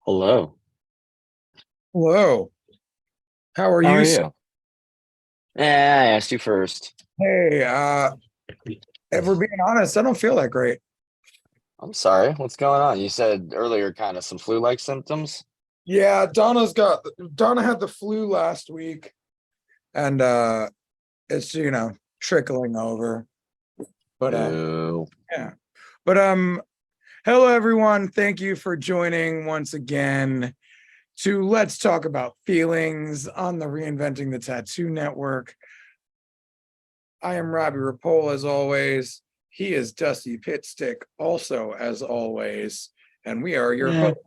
Hello. Hello. How are How you? are you? I asked you first. Hey, if we're being honest, I don't feel that great. I'm sorry. What's going on? You said earlier kind of some flu-like symptoms. Yeah, Donna had the flu last week and it's trickling over. But Boo. yeah. But hello everyone. Thank you for joining once again to Let's Talk About Feelings on the Reinventing the Tattoo Network. I am Robbie Rapole as always. He is Dusty Pitstick also as always, and we are your Yeah. host.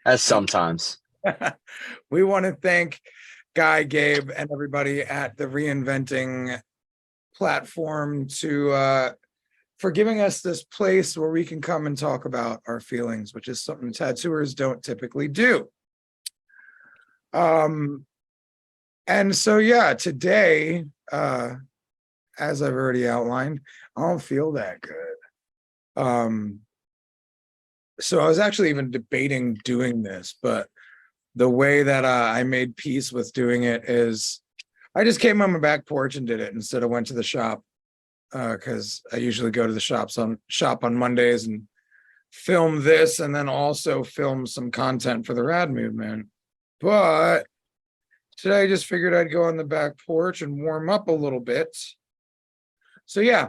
As sometimes. We want to thank Guy, Gabe, and everybody at the Reinventing platform to for giving us this place where we can come and talk about our feelings, which is something tattooers don't typically do. Um, and so yeah, today, as I've already outlined, I don't feel that good. Um, so I was actually even debating doing this, but the way that I made peace with doing it is I just came on my back porch and did it instead of went to the shop because I usually go to the shop on Mondays and film this and then also film some content for the Rad movement. But today I just figured I'd go on the back porch and warm up a little bit. So yeah,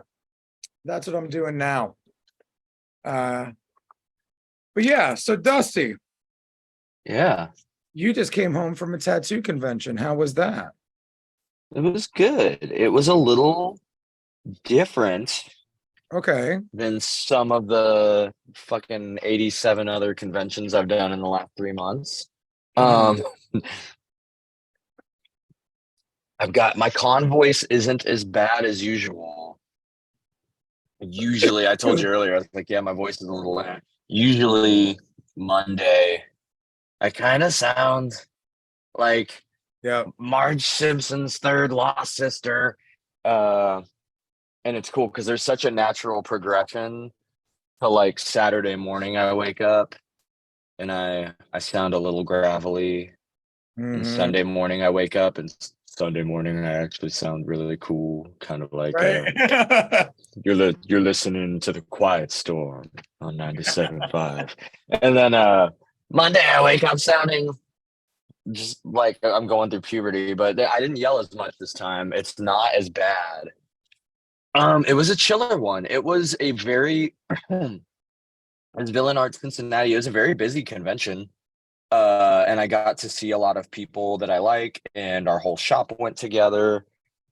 that's what I'm doing now. But yeah, so Dusty, Yeah. you just came home from a tattoo convention. How was that? It was good. It was a little different Okay. than some of the fucking 87 other conventions I've done in the last 3 months. Mhm. Um, I've got my con voice isn't as bad as usual. Usually, I told you earlier, I was like, yeah, my voice is a little. Usually Monday, I kind of sound like Yeah. Marge Simpson's third lost sister. Uh, and it's cool because there's such a natural progression to like Saturday morning. I wake up and I sound a little gravelly, and Hmm. Sunday morning I wake up and Sunday morning I actually sound really cool, kind of like Right. you're listening to the Quiet Storm on 97.5. And then Monday I wake up sounding just like I'm going through puberty, but I didn't yell as much this time. It's not as bad. It was a chiller one. It was a very as Villain Arts Cincinnati, it was a very busy convention. And I got to see a lot of people that I like, and our whole shop went together.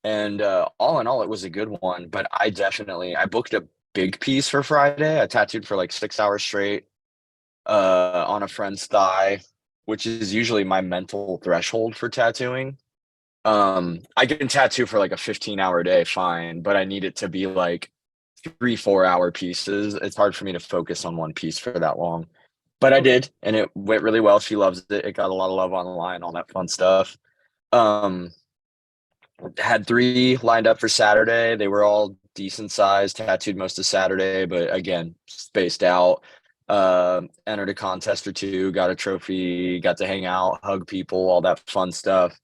And all in all, it was a good one. But I booked a big piece for Friday. I tattooed for like 6 hours straight on a friend's thigh, which is usually my mental threshold for tattooing. I can tattoo for like a 15-hour day, fine, but I need it to be like 3 4 hour pieces. It's hard for me to focus on one piece for that long. But I Okay. did, and it went really well. She loves it. It got a lot of love online, all that fun stuff. Um, had three lined up for Saturday. They were all decent sized, tattooed most of Saturday, but again, spaced out. Entered a contest or two, got a trophy, got to hang out, hug people, all that fun stuff.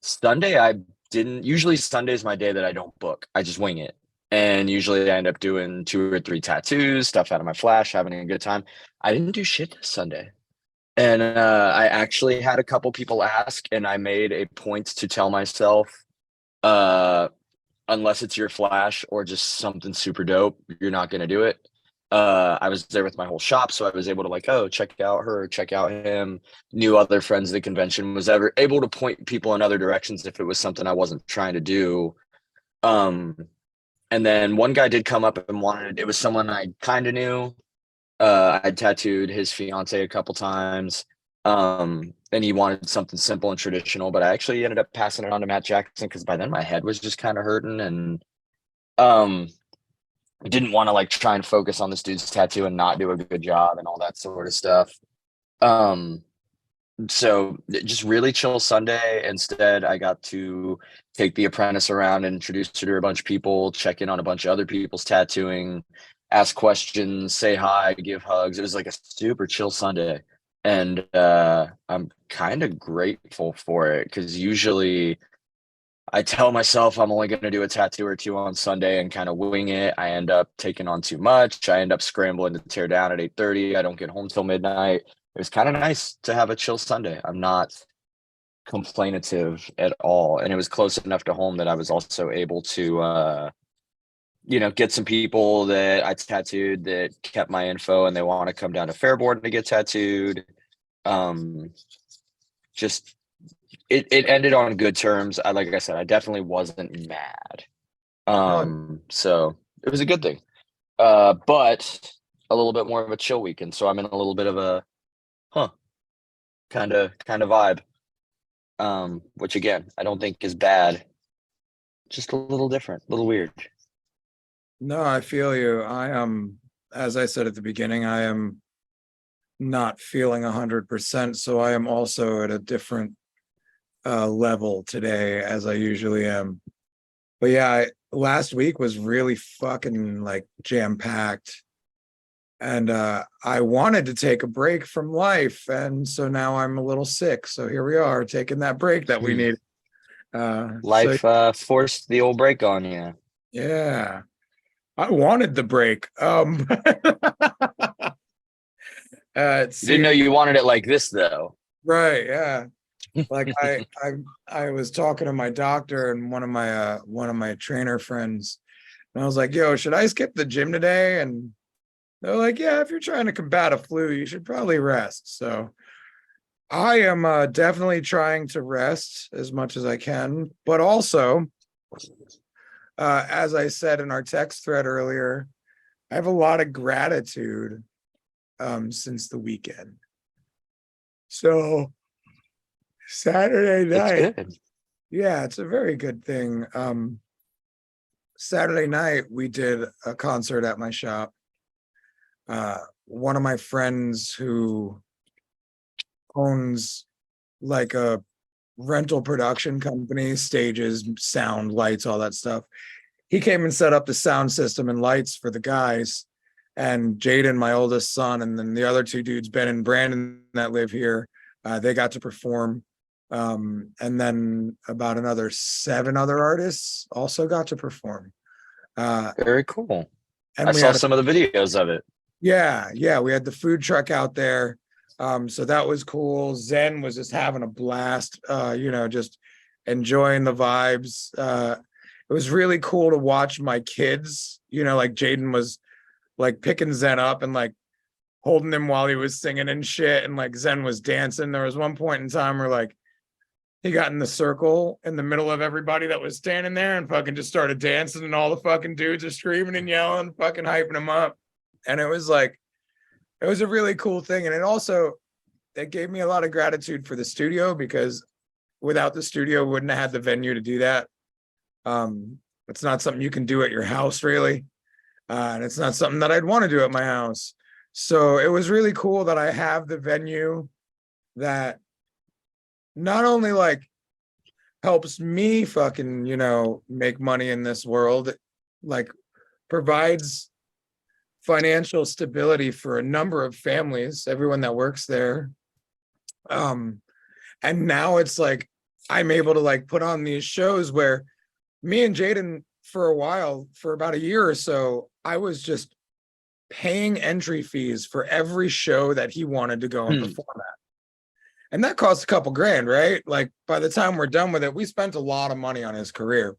Sunday, I didn't usually Sunday's my day that I don't book. I just wing it. And usually I end up doing 2 or 3 tattoos, stuff out of my flash, having a good time. I didn't do shit this Sunday. And I actually had a couple people ask, and I made a point to tell myself, uh, unless it's your flash or just something super dope, you're not going to do it. I was there with my whole shop, so I was able to like, oh, check out her, check out him. Knew other friends at the convention, was ever able to point people in other directions if it was something I wasn't trying to do. Um, and then one guy did come up and wanted, it was someone I kind of knew. I tattooed his fiance a couple times. And he wanted something simple and traditional, but I actually ended up passing it on to Matt Jackson because by then my head was just kind of hurting, and um I didn't want to like try and focus on this dude's tattoo and not do a good job and all that sort of stuff. Um, so just really chill Sunday. Instead, I got to take the apprentice around and introduce her to a bunch of people, check in on a bunch of other people's tattooing, ask questions, say hi, give hugs. It was like a super chill Sunday. And I'm kind of grateful for it because usually I tell myself I'm only going to do a tattoo or two on Sunday and kind of wing it. I end up taking on too much. I end up scrambling to tear down at 8:30. I don't get home till midnight. It was kind of nice to have a chill Sunday. I'm not complainative at all. And it was close enough to home that I was also able to get some people that I tattooed that kept my info and they want to come down to Fairborn to get tattooed. Um, just it ended on good terms. Like I said, I definitely wasn't mad. Oh, So it was a good thing. But a little bit more of a chill weekend. So I'm in a little bit of a kind of vibe. Which again, I don't think is bad. Just a little different, a little weird. no, I feel you. I am, as I said at the beginning, I am not feeling 100%. So I am also at a different level today as I usually am. But yeah, last week was really fucking like jam-packed. And I wanted to take a break from life. And so now I'm a little sick. So here we are taking that break that we need. So Life forced the old break on you. yeah, I wanted the break. It You didn't know seemed you wanted it like this, though. right. Yeah. Like I was talking to my doctor and one of my trainer friends, and I was like, yo, should I skip the gym today? And they're like, yeah, if you're trying to combat a flu, you should probably rest. So I am definitely trying to rest as much as I can, but also, as I said in our text thread earlier, I have a lot of gratitude since the weekend. So Saturday That's night, good. yeah, it's a very good thing. Saturday night, we did a concert at my shop. One of my friends who owns like a rental production company, stages, sound, lights, all that stuff. He came and set up the sound system and lights for the guys. And Jaden, my oldest son, and then the other two dudes, Ben and Brandon, that live here, they got to perform. And then about another 7 other artists also got to perform. Very cool. I And we saw had some of the videos of it. yeah, we had the food truck out there. So that was cool. Zen was just having a blast, just enjoying the vibes. It was really cool to watch my kids, like Jaden was like picking Zen up and like holding him while he was singing and shit. And like Zen was dancing. There was one point in time where like he got in the circle in the middle of everybody that was standing there and fucking just started dancing, and all the fucking dudes are screaming and yelling, fucking hyping him up. And it was like, it was a really cool thing. And it gave me a lot of gratitude for the studio, because without the studio, wouldn't have had the venue to do that. It's not something you can do at your house, really. And it's not something that I'd want to do at my house. So it was really cool that I have the venue that not only like helps me fucking, make money in this world, like provides financial stability for a number of families, everyone that works there. And now it's like I'm able to like put on these shows where me and Jaden, for a while, for about a year or so, I was just paying entry fees for every show that he wanted to go and perform at. And that costs a couple grand, right? Like by the time we're done with it, we spent a lot of money on his career.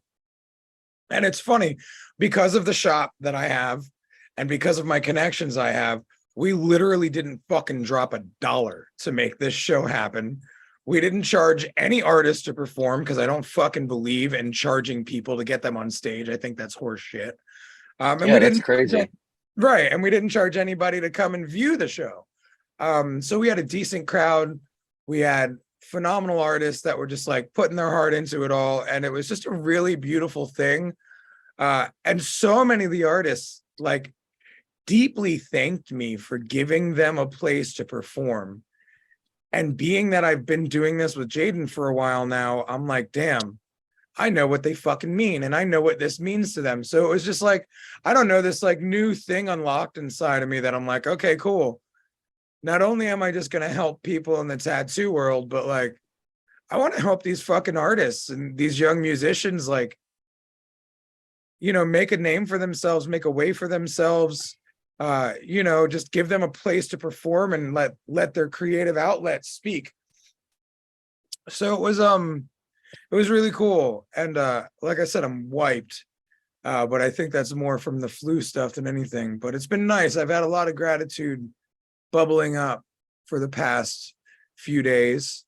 And it's funny, because of the shop that I have and because of my connections I have, we literally didn't fucking drop $1 to make this show happen. We didn't charge any artist to perform, because I don't fucking believe in charging people to get them on stage. I think that's horse shit. And Yeah, we that's didn't crazy. right, and we didn't charge anybody to come and view the show. So we had a decent crowd. We had phenomenal artists that were just like putting their heart into it all, and it was just a really beautiful thing. And so many of the artists like deeply thanked me for giving them a place to perform. And being that I've been doing this with Jaden for a while now, I'm like, damn, I know what they fucking mean, and I know what this means to them. So it was just like, I don't know, this like new thing unlocked inside of me that I'm like, okay, cool. not only am I just going to help people in the tattoo world, but like, I want to help these fucking artists and these young musicians, like, make a name for themselves, make a way for themselves, just give them a place to perform and let their creative outlet speak. So it was really cool. And like I said, I'm wiped. But I think that's more from the flu stuff than anything. But it's been nice. I've had a lot of gratitude bubbling up for the past few days.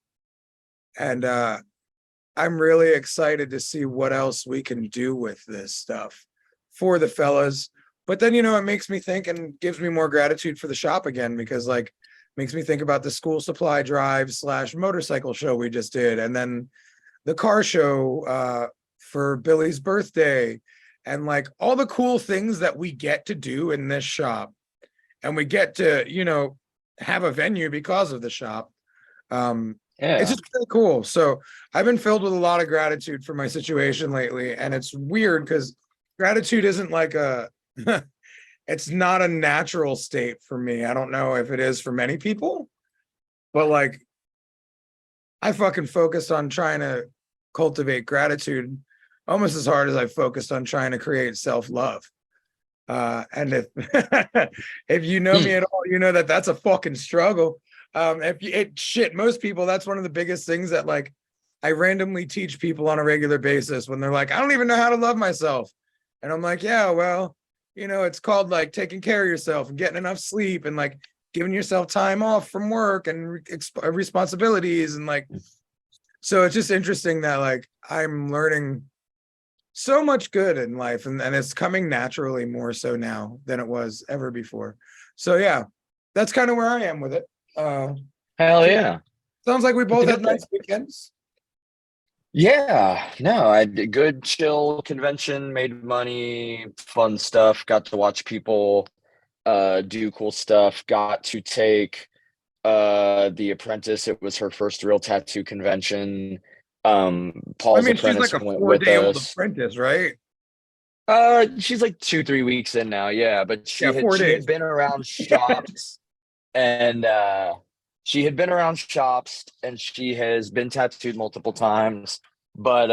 And I'm really excited to see what else we can do with this stuff for the fellas. But then, it makes me think and gives me more gratitude for the shop again, because like makes me think about the school supply drive / motorcycle show we just did. And then the car show for Billy's birthday, and like all the cool things that we get to do in this shop. And we get to, have a venue because of the shop. It's just really cool. So I've been filled with a lot of gratitude for my situation lately. And it's weird because gratitude isn't like it's not a natural state for me. I don't know if it is for many people, but like I fucking focused on trying to cultivate gratitude almost as hard as I focused on trying to create self-love. And if if you know me at all, you know that that's a fucking struggle. Most people, that's one of the biggest things that like I randomly teach people on a regular basis when they're like, I don't even know how to love myself. And I'm like, yeah, well, it's called like taking care of yourself and getting enough sleep and like giving yourself time off from work and responsibilities. And like, so it's just interesting that like I'm learning so much good in life, and it's coming naturally more so now than it was ever before. So yeah, that's kind of where I am with it. Hell yeah. Sounds like we both had nice weekends. Yeah, no, I did good chill convention, made money, fun stuff, got to watch people do cool stuff, got to take The Apprentice. It was her first real tattoo convention. Paul's she's apprentice like a went with 4-day-old us. apprentice, right? She's like 2-3 weeks in now, yeah, but Yeah, 4 she days. had been around shops and she has been tattooed multiple times, but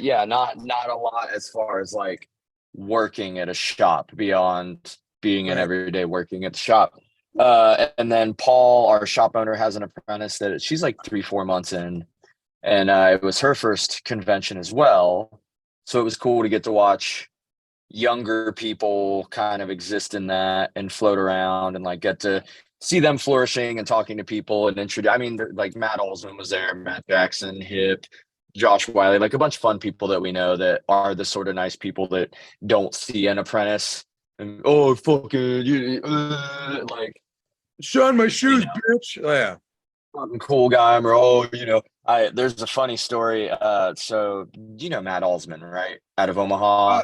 yeah, not a lot as far as like working at a shop beyond being an Right. everyday working at the shop. And then Paul, our shop owner, has an apprentice that she's like 3-4 months in, and it was her first convention as well, so it was cool to get to watch younger people kind of exist in that and float around and like get to see them flourishing and talking to people and introduce. I mean, like Matt Olsman was there, Matt Jackson, Hip, Josh Wiley, like a bunch of fun people that we know that are the sort of nice people that don't see an apprentice and fucking you, like Shine my shoes, bitch. Oh, yeah. fucking cool guy. Or there's a funny story. So Matt Olsman, right, out of Omaha.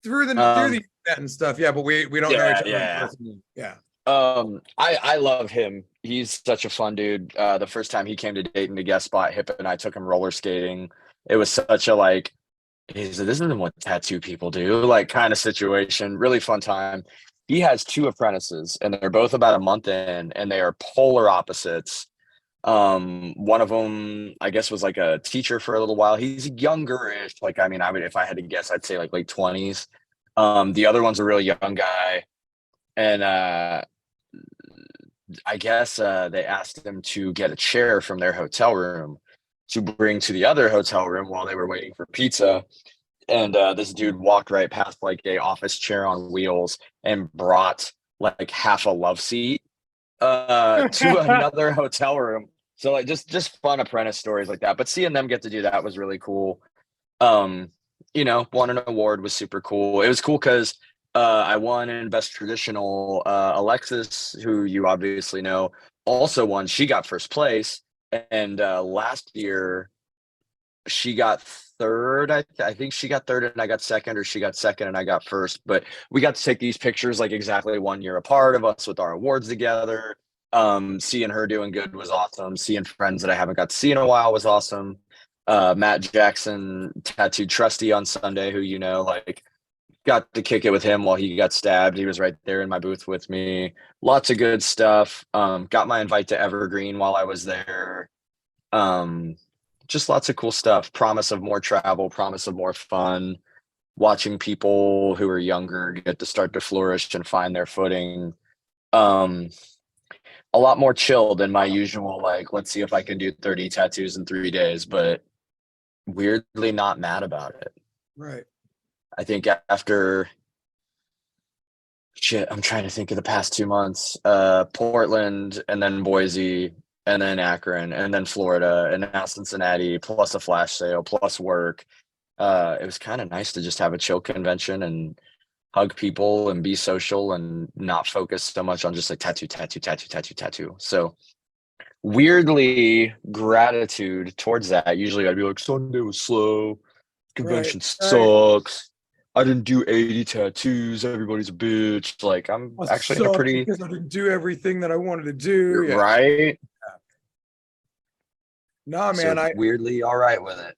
Through the internet and stuff, yeah, but we don't know each other in person. Yeah. I love him. He's such a fun dude. The first time he came to Dayton to guest spot, Hip and I took him roller skating. It was such a like, this isn't what tattoo people do, like kind of situation. Really fun time. He has 2 apprentices, and they're both about a month in, and they are polar opposites. One of them, I guess, was like a teacher for a little while. He's younger-ish. Like, I mean, if I had to guess, I'd say like late 20s. The other one's a really young guy. And I guess they asked him to get a chair from their hotel room to bring to the other hotel room while they were waiting for pizza. And this dude walked right past like a office chair on wheels and brought like half a love seat to another hotel room. So like just fun apprentice stories like that. But seeing them get to do that was really cool. Won an award, was super cool. It was cool because I won in best traditional. Alexis, who you obviously know, also won. She got first place, and last year she got third. I think she got third and I got second, or she got second and I got first. But we got to take these pictures like exactly 1 year apart of us with our awards together. Seeing her doing good was awesome. Seeing friends that I haven't got to see in a while was awesome. Matt Jackson tattooed Trusty on Sunday, who like got to kick it with him while he got stabbed. He was right there in my booth with me. Lots of good stuff. Got my invite to Evergreen while I was there. Um, just lots of cool stuff. Promise of more travel, promise of more fun. Watching people who are younger get to start to flourish and find their footing. Um, a lot more chill than my usual, like, let's see if I can do 30 tattoos in 3 days, but weirdly not mad about it. Right. I think after shit, I'm trying to think of the past 2 months. Portland and then Boise and then Akron and then Florida and now Cincinnati, plus a flash sale, plus work. It was kind of nice to just have a chill convention and hug people and be social and not focus so much on just like tattoo, tattoo, tattoo, tattoo, tattoo. So weirdly gratitude towards that. Usually I'd be like, Sunday was slow, Right. convention Right. sucks. I didn't do 80 tattoos. Everybody's a bitch. Like I'm Must actually in a suck pretty because I didn't do everything that I wanted to do. Yeah. right. Nah, man, So weirdly all right with it.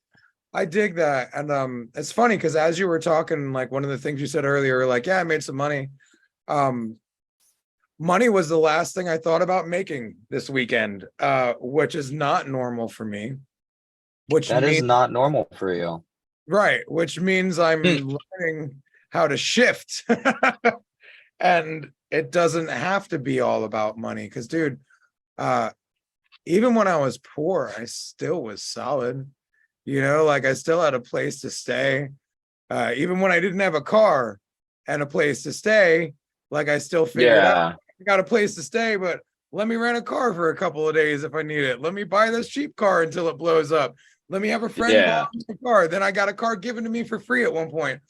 I dig that. And it's funny because as you were talking, like one of the things you said earlier, like, yeah, I made some money. Um, money was the last thing I thought about making this weekend, which is not normal for me. Which That is means not normal for you. right, which means Hmm. I'm learning how to shift. And it doesn't have to be all about money. Because, dude, even when I was poor, I still was solid. You know, like I still had a place to stay. Even when I didn't have a car and a place to stay, like I still figured out Yeah. I got a place to stay, but let me rent a car for a couple of days if I need it. Let me buy this cheap car until it blows up. Let me have a friend borrow Yeah. my car. Then I got a car given to me for free at one point.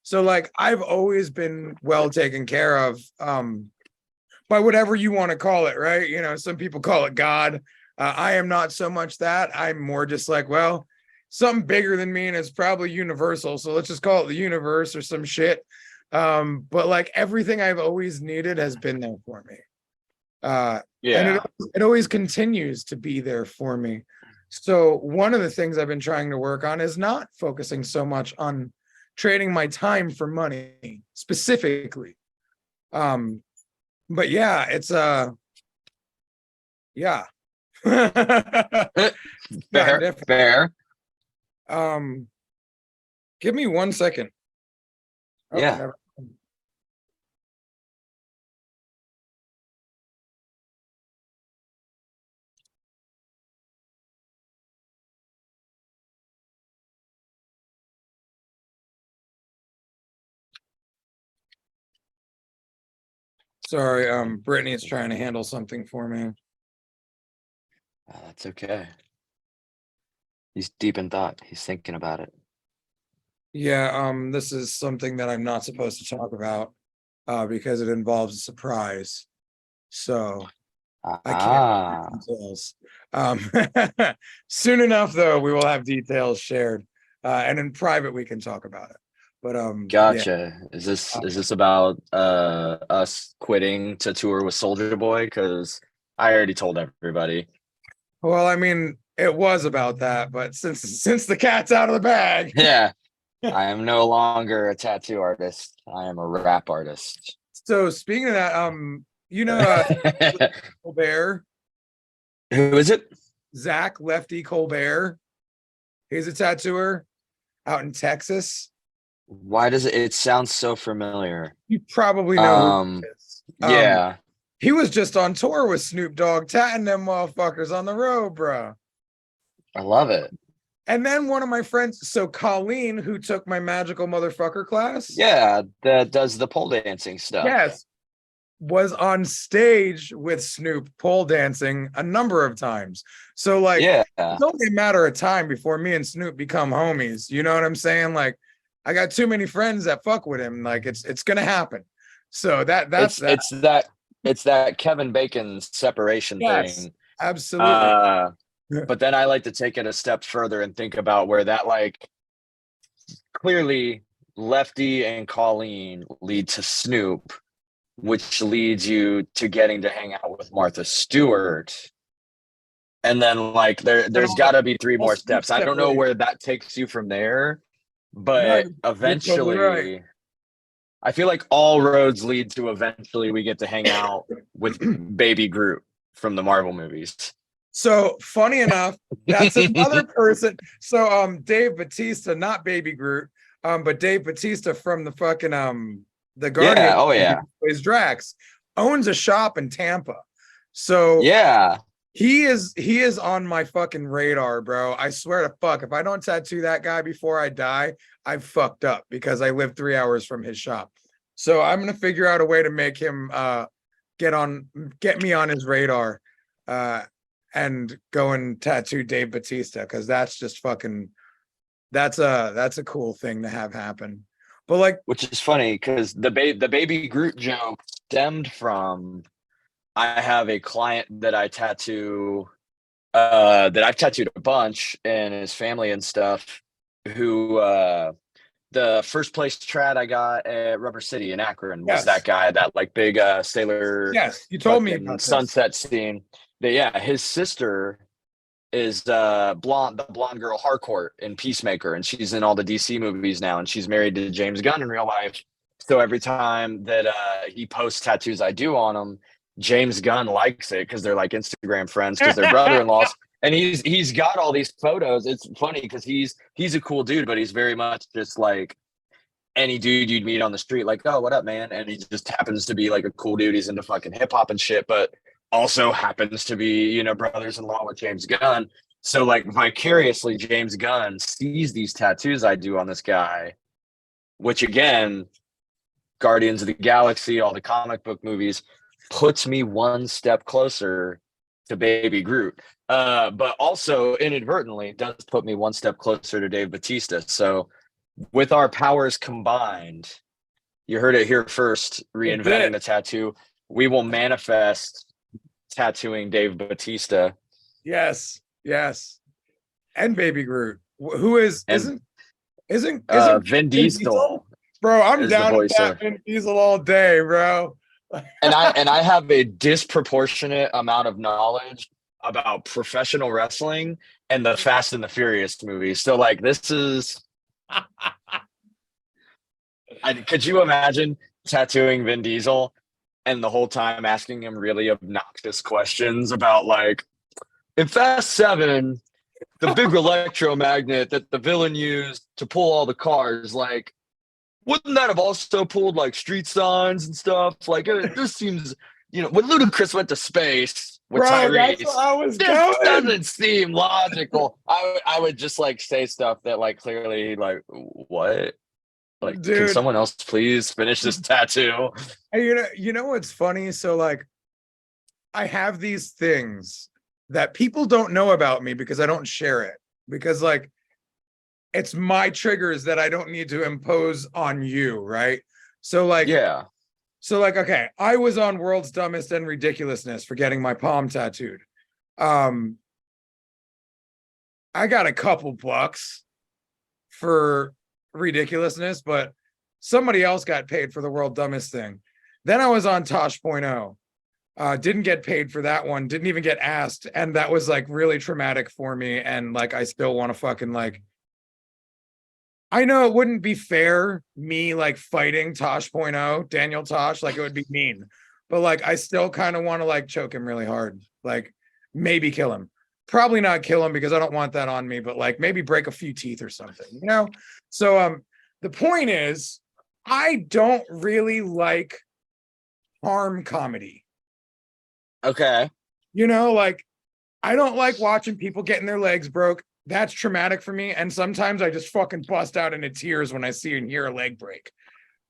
So like I've always been well taken care of by whatever you want to call it, right? You know, some people call it God. I am not so much that. I'm more just like, well, something bigger than me and it's probably universal. So let's just call it the universe or some shit. But like everything I've always needed has been there for me. And Yeah. it always continues to be there for me. So one of the things I've been trying to work on is not focusing so much on trading my time for money specifically. But yeah, it's yeah. Yeah, Fair, definitely. fair. Um, give me 1 second. Oh, Yeah. never. Sorry, Brittany's trying to handle something for me. That's okay. He's deep in thought. He's thinking about it. Yeah, this is something that I'm not supposed to talk about, because it involves a surprise. So I can't Ah, give details. Um, soon enough, though, we will have details shared, and in private we can talk about it. But yeah. gotcha. Is this about us quitting to tour with Soldier Boy? Because I already told everybody. Well, I mean, it was about that, but since the cat's out of the bag. Yeah, I am no longer a tattoo artist. I am a rap artist. So speaking of that, you know, Colbert, Who is it? Zach Lefty Colbert. He's a tattooer out in Texas. Why does it sound so familiar? You probably know who he is. Yeah, He was just on tour with Snoop Dogg, tatting them motherfuckers on the road, bro. I love it. And then one of my friends, so Colleen, who took my magical motherfucker class, Yeah, that does the pole dancing stuff. yes, was on stage with Snoop pole dancing a number of times. So like Yeah, it's only a matter of time before me and Snoop become homies. You know what I'm saying? Like I got too many friends that fuck with him. Like it's gonna happen. So that's that. it's that Kevin Bacon separation Yes, thing. absolutely. Uh, but then I like to take it a step further and think about where that like clearly Lefty and Colleen lead to Snoop, which leads you to getting to hang out with Martha Stewart. And then like there's got to be three more steps. I don't know Separate. where that takes you from there, No, but you're totally right. eventually I feel like all roads lead to eventually we get to hang out with Baby Groot from the Marvel movies. So funny enough, that's another person. So Dave Bautista, not Baby Groot, but Dave Bautista from the fucking the Guardian Yeah. Oh yeah. plays Drax, owns a shop in Tampa. So Yeah. he is on my fucking radar, bro. I swear to fuck, if I don't tattoo that guy before I die, I've fucked up because I live 3 hours from his shop. So I'm gonna figure out a way to make him get me on his radar. And go and tattoo Dave Bautista because that's just fucking that's a cool thing to have happen. But like, which is funny because the Baby Groot joke stemmed from I have a client that I tattoo that I've tattooed a bunch and his family and stuff who the first place trad I got at Rubber City in Akron was that guy, that like big sailor. Yes, you told me about sunset scene. Yeah, his sister is blonde, the blonde girl Harcourt in Peacemaker, and she's in all the DC movies now, and she's married to James Gunn in real life. So every time that he posts tattoos I do on him, James Gunn likes it because they're like Instagram friends because they're brother-in-laws. And he's got all these photos. It's funny because he's a cool dude, but he's very much just like any dude you'd meet on the street, like, oh, what up, man? And he just happens to be like a cool dude. He's into fucking hip hop and shit, but also happens to be, brothers-in-law with James Gunn. So like vicariously, James Gunn sees these tattoos I do on this guy, which again, Guardians of the Galaxy, all the comic book movies, puts me one step closer to Baby Groot. But also inadvertently does put me one step closer to Dave Bautista. So with our powers combined, you heard it here first, reinventing the tattoo, we will manifest tattooing Dave Bautista. Yes. And Baby Groot, who isn't Vin Diesel. Bro, I'm down with that Vin Diesel all day, bro. and I have a disproportionate amount of knowledge about professional wrestling and the Fast and the Furious movies. So like this is could you imagine tattooing Vin Diesel and the whole time asking him really obnoxious questions about like in Fast 7, the big electromagnet that the villain used to pull all the cars, like wouldn't that have also pulled like street signs and stuff? Like it just seems, when Ludacris went to space with Tyrese, that's where I was this going. doesn't seem logical. I would just like say stuff that like clearly like what? Like, dude, can someone else please finish this tattoo? You know what's funny? So like I have these things that people don't know about me because I don't share it. Because like it's my triggers that I don't need to impose on you, right? So like, yeah. So like, okay, I was on World's Dumbest and Ridiculousness for getting my palm tattooed. I got a couple bucks for ridiculousness, but somebody else got paid for the World Dumbest thing. Then I was on Tosh.0. Didn't get paid for that one, didn't even get asked, and that was like really traumatic for me. And like I still want to fucking like, I know it wouldn't be fair me like fighting Tosh.0, Daniel Tosh, like it would be mean, but like I still kind of want to like choke him really hard, like maybe kill him. Probably not kill him because I don't want that on me, but like maybe break a few teeth or something, So the point is, I don't really like harm comedy. Okay. Like I don't like watching people getting their legs broke. That's traumatic for me. And sometimes I just fucking bust out into tears when I see and hear a leg break.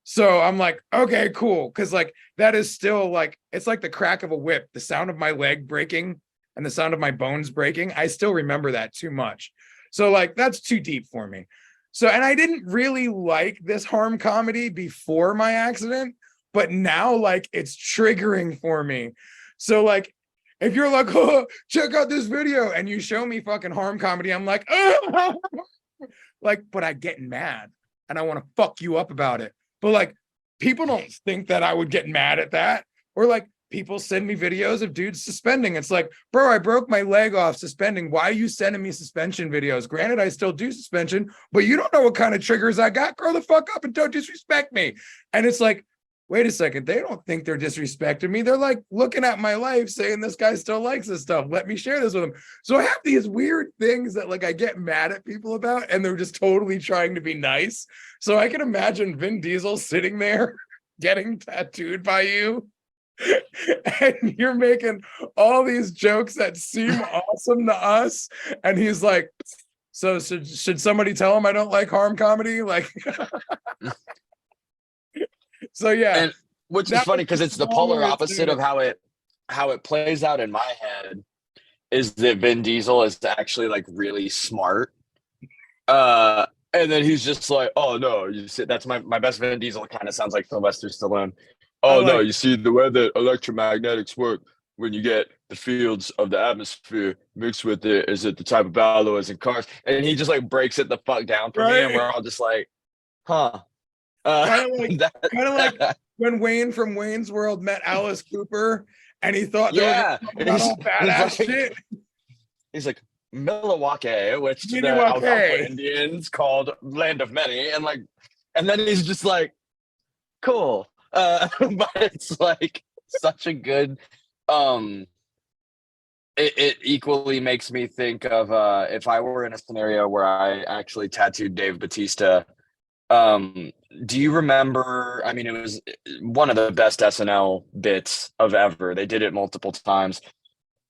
So I'm like, okay, cool. Cause like that is still like, it's like the crack of a whip, the sound of my leg breaking and the sound of my bones breaking. I still remember that too much. So like, that's too deep for me. So, and I didn't really like this harm comedy before my accident, but now like it's triggering for me. So like, if you're like, oh, check out this video and you show me fucking harm comedy, I'm like, oh! Like, but I get mad and I want to fuck you up about it. But like, people don't think that I would get mad at that. Or like, people send me videos of dudes suspending. It's like, bro, I broke my leg off suspending. Why are you sending me suspension videos? Granted, I still do suspension, but you don't know what kind of triggers I got. Grow the fuck up and don't disrespect me. And it's like, wait a second, they don't think they're disrespecting me. They're like looking at my life saying this guy still likes this stuff. Let me share this with him. So I have these weird things that like I get mad at people about, and they're just totally trying to be nice. So I can imagine Vin Diesel sitting there getting tattooed by you, and you're making all these jokes that seem awesome to us. And he's like, so should somebody tell him I don't like harm comedy? Like, so yeah. And which is funny because it's the polar opposite of how it plays out in my head, is that Vin Diesel is actually like really smart. And then he's just like, oh no, you see, that's my best Vin Diesel kind of sounds like Sylvester Stallone. Oh no, you see the way that electromagnetics work when you get the fields of the atmosphere mixed with it, is it the type of alloys in cars? And he just like breaks it the fuck down for me, and we're all just like, huh. Kind of like when Wayne from Wayne's World met Alice Cooper, and he thought they were about all badass like, shit. He's like, Milwaukee, which the Algonquin Indians called Land of Many, and then he's just like, cool. But it's like such a good. It equally makes me think of if I were in a scenario where I actually tattooed Dave Bautista. Do you remember? I mean, it was one of the best SNL bits of ever. They did it multiple times,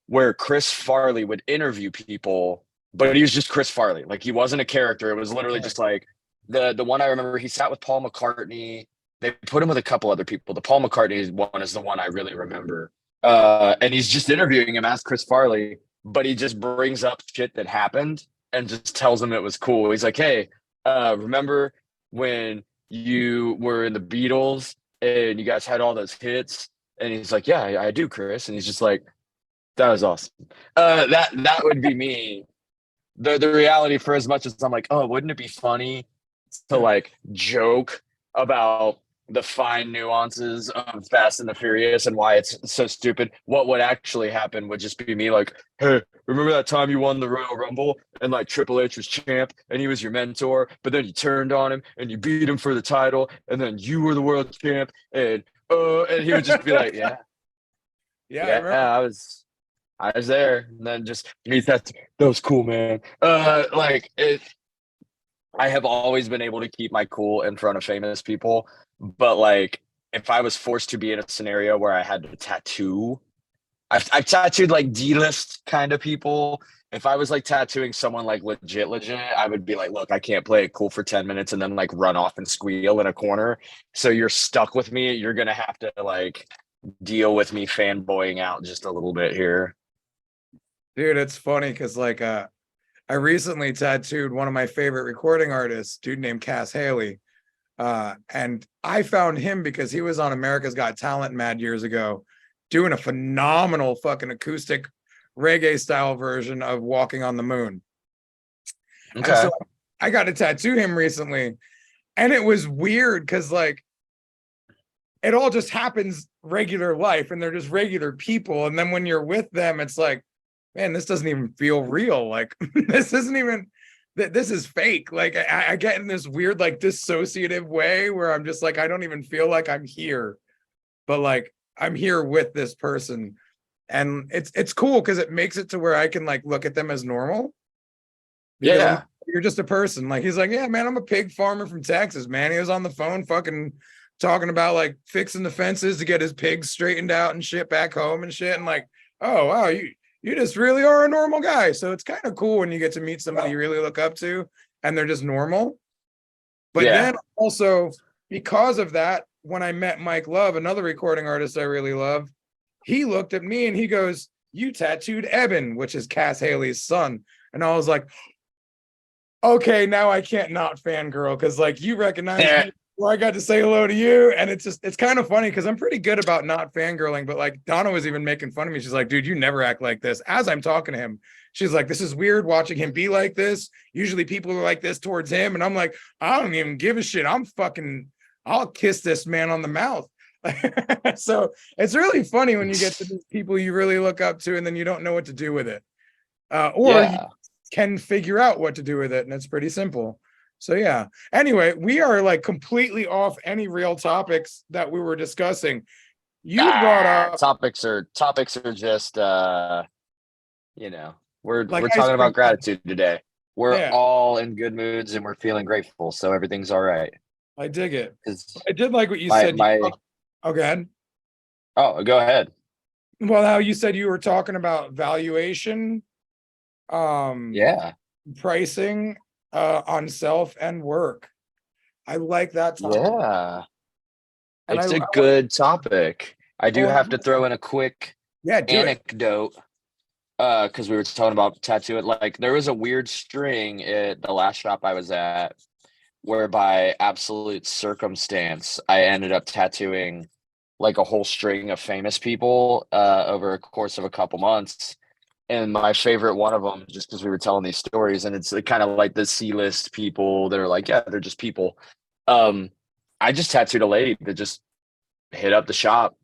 where Chris Farley would interview people, but he was just Chris Farley. Like, he wasn't a character. It was literally just like the one I remember. He sat with Paul McCartney. They put him with a couple other people. The Paul McCartney one is the one I really remember. And he's just interviewing him as Chris Farley, but he just brings up shit that happened and just tells him it was cool. He's like, hey, remember when you were in the Beatles and you guys had all those hits? And he's like, yeah, I do, Chris. And he's just like, that was awesome. That would be me. The reality, for as much as I'm like, oh, wouldn't it be funny to like joke about the fine nuances of Fast and the Furious and why it's so stupid? What would actually happen would just be me like, hey, remember that time you won the Royal Rumble and like Triple H was champ and he was your mentor, but then you turned on him and you beat him for the title, and then you were the world champ, and he would just be like, yeah, I was there. And then just me, that was cool, man. Like it. I have always been able to keep my cool in front of famous people, but like if I was forced to be in a scenario where I had to tattoo, I've tattooed like D-list kind of people. If I was like tattooing someone like legit, I would be like, look, I can't play it cool for 10 minutes and then like run off and squeal in a corner. So you're stuck with me. You're gonna have to like deal with me fanboying out just a little bit here. Dude, it's funny because like I recently tattooed one of my favorite recording artists, dude named Cass Haley. And I found him because he was on America's Got Talent mad years ago, doing a phenomenal fucking acoustic reggae style version of Walking on the Moon. Okay. And so I got to tattoo him recently, and it was weird because like it all just happens regular life and they're just regular people. And then when you're with them, it's like, man, this doesn't even feel real. Like this isn't even, this is fake. Like I get in this weird, like dissociative way where I'm just like, I don't even feel like I'm here, but like I'm here with this person. And it's cool because it makes it to where I can like look at them as normal. Yeah. You're just a person. Like, he's like, yeah, man, I'm a pig farmer from Texas, man. He was on the phone fucking talking about like fixing the fences to get his pigs straightened out and shit back home and shit. And like, oh, wow, you just really are a normal guy. So it's kind of cool when you get to meet somebody you really look up to and they're just normal. But then also because of that, when I met Mike Love, another recording artist I really love, he looked at me and he goes, you tattooed Eben, which is Cass Haley's son. And I was like, okay, now I can't not fangirl because like you recognize me. Well, I got to say hello to you. And it's kind of funny because I'm pretty good about not fangirling, but like Donna was even making fun of me. She's like, dude, you never act like this. As I'm talking to him, she's like, this is weird watching him be like this. Usually people are like this towards him. And I'm like, I don't even give a shit. I'll kiss this man on the mouth. So it's really funny when you get to these people you really look up to and then you don't know what to do with it. Or you Yeah. can figure out what to do with it, and it's pretty simple. So yeah. Anyway, we are like completely off any real topics that we were discussing. You brought up Topics are just you know, like we're ice talking cream. about gratitude today. We're Yeah, all in good moods and we're feeling grateful, so everything's all right. I dig it. Because I did like what you my said. my Oh, go ahead. oh, go ahead. Well, how you said you were talking about valuation, um, Yeah, pricing, on self and work. I like that topic. yeah. And It's a good topic. I do oh, have to throw in a quick yeah, do it. anecdote because we were talking about tattoo. Like there was a weird string at the last shop I was at, where by absolute circumstance I ended up tattooing like a whole string of famous people over a course of a couple months. And my favorite one of them, just because we were telling these stories, and it's kind of like the C-list people that are like, yeah, they're just people. Um, I just tattooed a lady that just hit up the shop,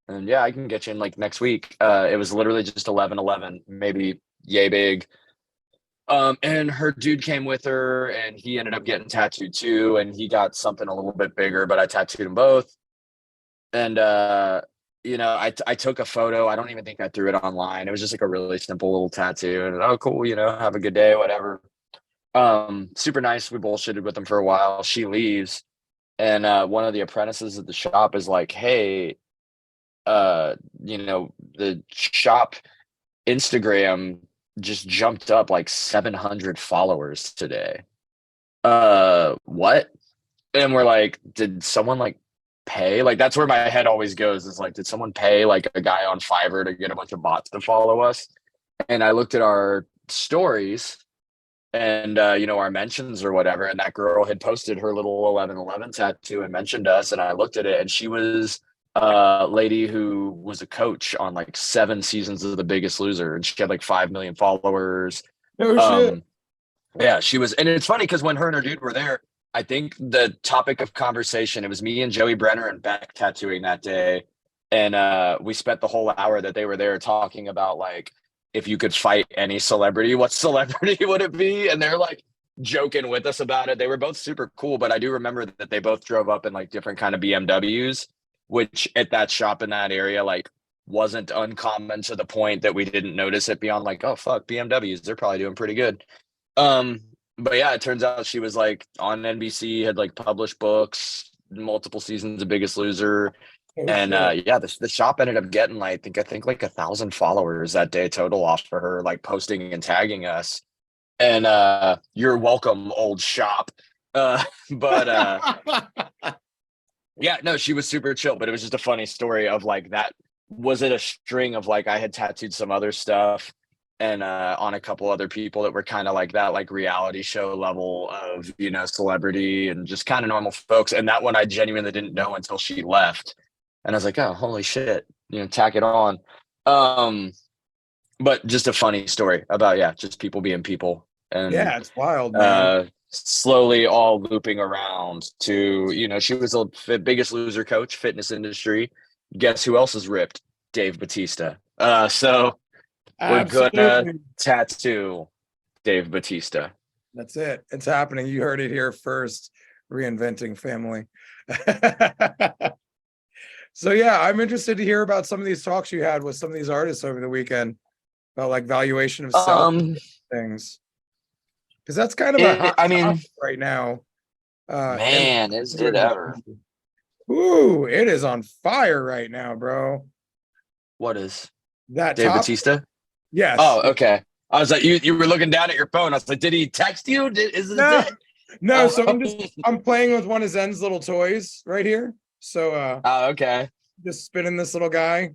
and yeah, I can get you in like next week. It was literally just 1111, maybe yay big. And her dude came with her, and he ended up getting tattooed too, and he got something a little bit bigger, but I tattooed them both. And I took a photo. I don't even think I threw it online. It was just like a really simple little tattoo, and oh, cool, have a good day, whatever. Super nice. We bullshitted with them for a while. She leaves, and one of the apprentices at the shop is like, "Hey, the shop Instagram just jumped up like 700 followers today. What?" And we're like, did someone like pay? Like that's where my head always goes, is like, did someone pay like a guy on Fiverr to get a bunch of bots to follow us? And I looked at our stories and our mentions or whatever, and that girl had posted her little 1111 tattoo and mentioned us, and I looked at it, and she was a lady who was a coach on like 7 seasons of The Biggest Loser, and she had like 5 million followers. No shit. um yeah, she was, and it's funny because when her and her dude were there, I think the topic of conversation, it was me and Joey Brenner and Beck tattooing that day. And we spent the whole hour that they were there talking about like, if you could fight any celebrity, what celebrity would it be? And they're like joking with us about it. They were both super cool, but I do remember that they both drove up in like different kind of BMWs, which at that shop in that area, like wasn't uncommon to the point that we didn't notice it beyond like, oh fuck, BMWs, they're probably doing pretty good. Um, but yeah, it turns out she was like on NBC, had like published books, multiple seasons of Biggest Loser. Oh And shit. yeah, the shop ended up getting like I think like 1,000 followers that day total off for her, like posting and tagging us. And you're welcome, old shop. But yeah, no, she was super chill, but it was just a funny story of like that. Was it a string of like I had tattooed some other stuff and on a couple other people that were kind of like that, like reality show level of, celebrity and just kind of normal folks. And that one I genuinely didn't know until she left. And I was like, oh, holy shit, tack it on. Um, but just a funny story about, yeah, just people being people. And Yeah, it's wild, man. slowly all looping around to, she was the Biggest Loser coach, fitness industry. Guess who else is ripped? Dave Batista. So we're gonna Absolutely. tattoo Dave Batista. That's it. It's happening. You heard it here first. Reinventing family. So yeah, I'm interested to hear about some of these talks you had with some of these artists over the weekend about like valuation of self Um, things. Because that's kind of a hot I mean, topic right now. In man, is the it ever? industry. Ooh, it is on fire right now, bro. What is That Dave top, Batista? yes. Oh, okay. I was like, you were looking down at your phone. I was like, did he text you? Is this No, it? no. Oh, So I'm playing with one of Zen's little toys right here. So oh, okay. just spinning this little guy.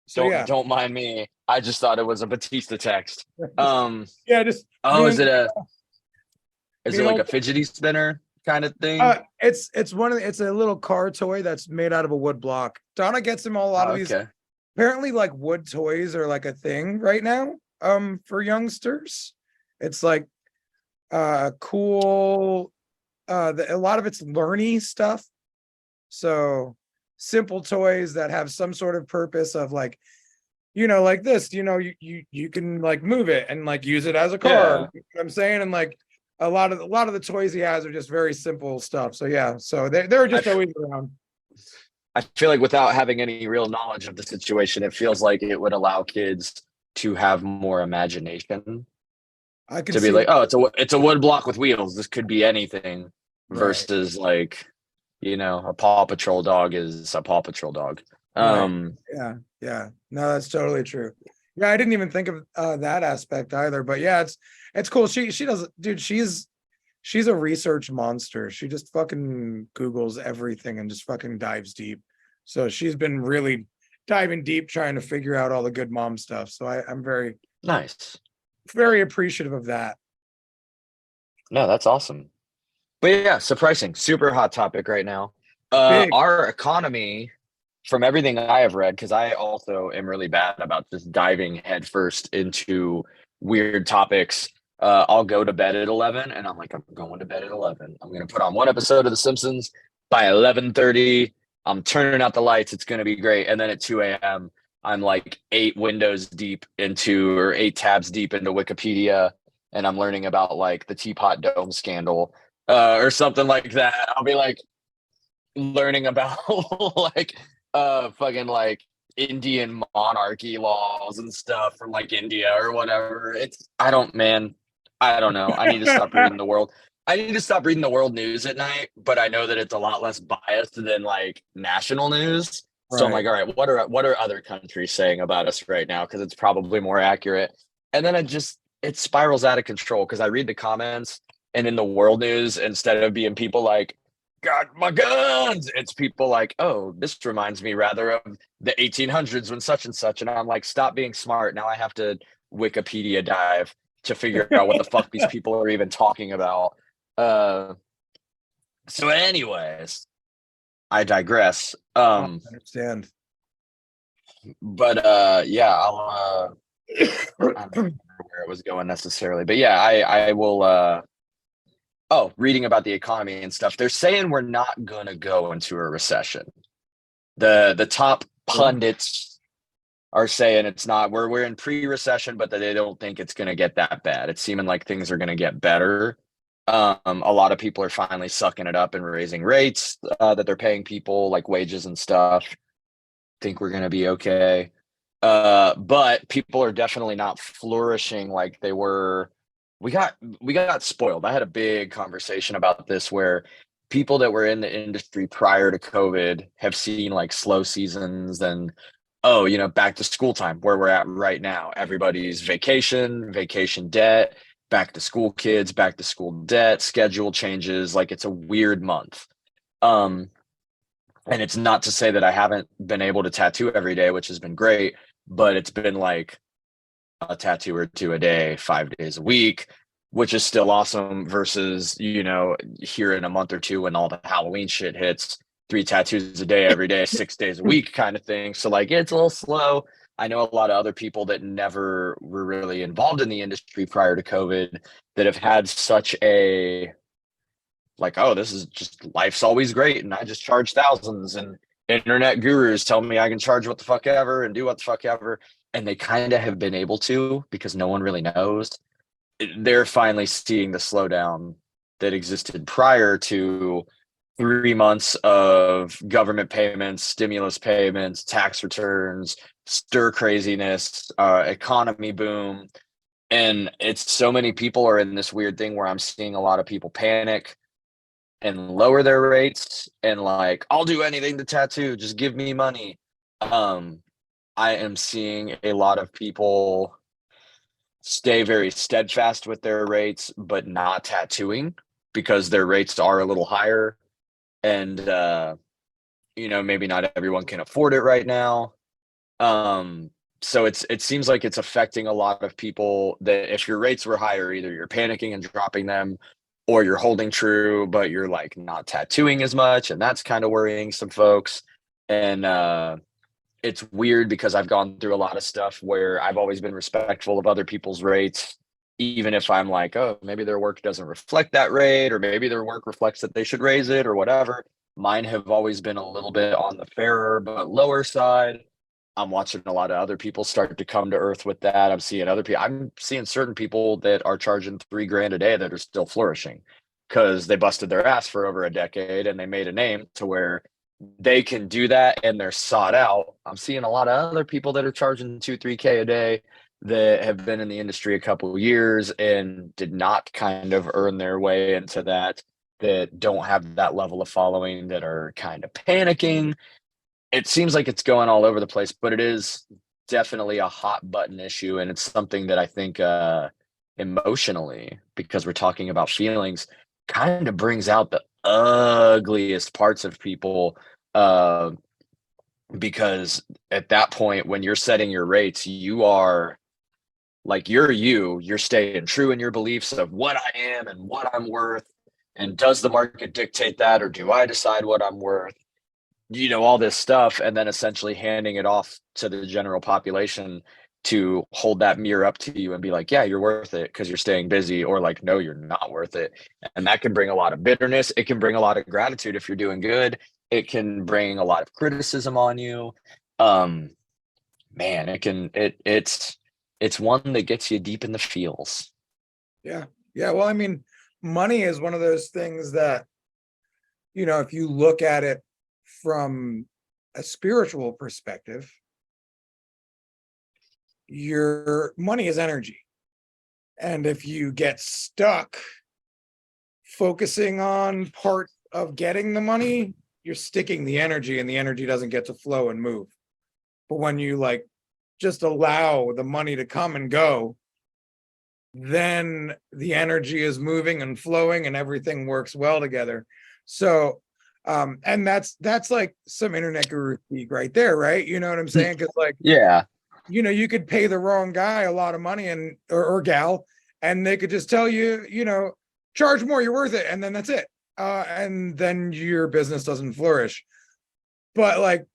So Don't yeah, don't mind me. I just thought it was a Batista text. yeah, just Oh, me is and it a is me it and like a old. fidgety spinner kind of thing? It's one of it's a little car toy that's made out of a wood block. Donna gets him a lot Oh, of these. okay. Apparently, like wood toys are like a thing right now. For youngsters, it's like cool. A lot of it's learny stuff. So simple toys that have some sort of purpose of like, like this, you can like move it and like use it as a car. Yeah. You know what I'm saying? And like a lot of the toys he has are just very simple stuff. So yeah, so they're I, just always around. I feel like without having any real knowledge of the situation, it feels like it would allow kids to have more imagination, I can to be see like, that. oh, it's a wood block with wheels. This could be anything, Right, versus like, a Paw Patrol dog is a Paw Patrol dog. right. Yeah, yeah. No, that's totally true. Yeah, I didn't even think of that aspect either. But yeah, it's cool. She does, dude. She's a research monster. She just fucking Googles everything and just fucking dives deep. So she's been really diving deep trying to figure out all the good mom stuff. So I'm very, Nice. very appreciative of that. No, that's awesome. But yeah, surprising, super hot topic right now. Big. Our economy, from everything I have read, because I also am really bad about just diving headfirst into weird topics. I'll go to bed at 11, and I'm like, I'm going to bed at 11. I'm gonna put on one episode of The Simpsons by 11:30. I'm turning out the lights. It's gonna be great. And then at 2 a.m., I'm like 8 tabs deep into Wikipedia, and I'm learning about like the Teapot Dome scandal, or something like that. I'll be like learning about like fucking like Indian monarchy laws and stuff from like India or whatever. I don't know. I need to stop reading the world. I need to stop reading the world news at night, but I know that it's a lot less biased than like national news. So I'm Right. like, all right, what are other countries saying about us right now? Because it's probably more accurate. And then it spirals out of control because I read the comments, and in the world news, instead of being people like, got my guns, it's people like, oh, this reminds me rather of the 1800s when such and such. And I'm like, stop being smart. Now I have to Wikipedia dive to figure out what the fuck these people are even talking about. Uh, so, anyways, I digress. I understand. But yeah, I don't remember where it was going necessarily, but yeah, I will. Oh, reading about the economy and stuff. They're saying we're not gonna go into a recession. The top pundits are saying it's not. We're in pre-recession, but that they don't think it's gonna get that bad. It's seeming like things are gonna get better. A lot of people are finally sucking it up and raising rates that they're paying people, like wages and stuff. Think we're gonna be okay. But people are definitely not flourishing like they were. We got spoiled. I had a big conversation about this where people that were in the industry prior to COVID have seen like slow seasons and, oh, back to school time where we're at right now. Everybody's vacation debt, back to school kids, back to school debt, schedule changes. Like it's a weird month. Um, and it's not to say that I haven't been able to tattoo every day, which has been great, but it's been like a tattoo or two a day, 5 days a week, which is still awesome versus, here in a month or two when all the Halloween shit hits, 3 tattoos a day, every day, 6 days a week kind of thing. So like it's a little slow. I know a lot of other people that never were really involved in the industry prior to COVID that have had such a like, oh, this is just life's always great. And I just charge thousands, and internet gurus tell me I can charge what the fuck ever and do what the fuck ever. And they kind of have been able to because no one really knows. They're finally seeing the slowdown that existed prior to 3 months of government payments, stimulus payments, tax returns, stir craziness, economy boom. And it's so many people are in this weird thing where I'm seeing a lot of people panic and lower their rates and like, I'll do anything to tattoo, just give me money. um I am seeing a lot of people stay very steadfast with their rates but not tattooing because their rates are a little higher, and maybe not everyone can afford it right now. So it seems like it's affecting a lot of people that if your rates were higher, either you're panicking and dropping them, or you're holding true, but you're like not tattooing as much. And that's kind of worrying some folks. And it's weird because I've gone through a lot of stuff where I've always been respectful of other people's rates, even if I'm like, oh, maybe their work doesn't reflect that rate, or maybe their work reflects that they should raise it or whatever. Mine have always been a little bit on the fairer but lower side. I'm watching a lot of other people start to come to earth with that. I'm seeing certain people that are charging 3 grand a day that are still flourishing because they busted their ass for over a decade and they made a name to where they can do that and they're sought out. I'm seeing a lot of other people that are charging 2, 3K a day that have been in the industry a couple of years and did not kind of earn their way into that don't have that level of following, that are kind of panicking. It seems like it's going all over the place, but it is definitely a hot button issue. And it's something that I think emotionally, because we're talking about feelings, kind of brings out the ugliest parts of people. Uh, because at that point, when you're setting your rates, you are like, you're staying true in your beliefs of what I am and what I'm worth. And does the market dictate that, or do I decide what I'm worth? All this stuff, and then essentially handing it off to the general population to hold that mirror up to you and be like, yeah, you're worth it because you're staying busy, or like, no, you're not worth it. And that can bring a lot of bitterness. It can bring a lot of gratitude if you're doing good. It can bring a lot of criticism on you. Um, Man, it's one that gets you deep in the feels. Yeah. Yeah. Well, I mean, money is one of those things that, if you look at it from a spiritual perspective, your money is energy. And if you get stuck focusing on part of getting the money, you're sticking the energy and the energy doesn't get to flow and move. But when you like just allow the money to come and go, then the energy is moving and flowing and everything works well together. So and that's like some internet guru speak right there, right? You know what I'm saying? Because like, Yeah. you could pay the wrong guy a lot of money and or gal, and they could just tell you, charge more, you're worth it, and then that's it. And then your business doesn't flourish. But like,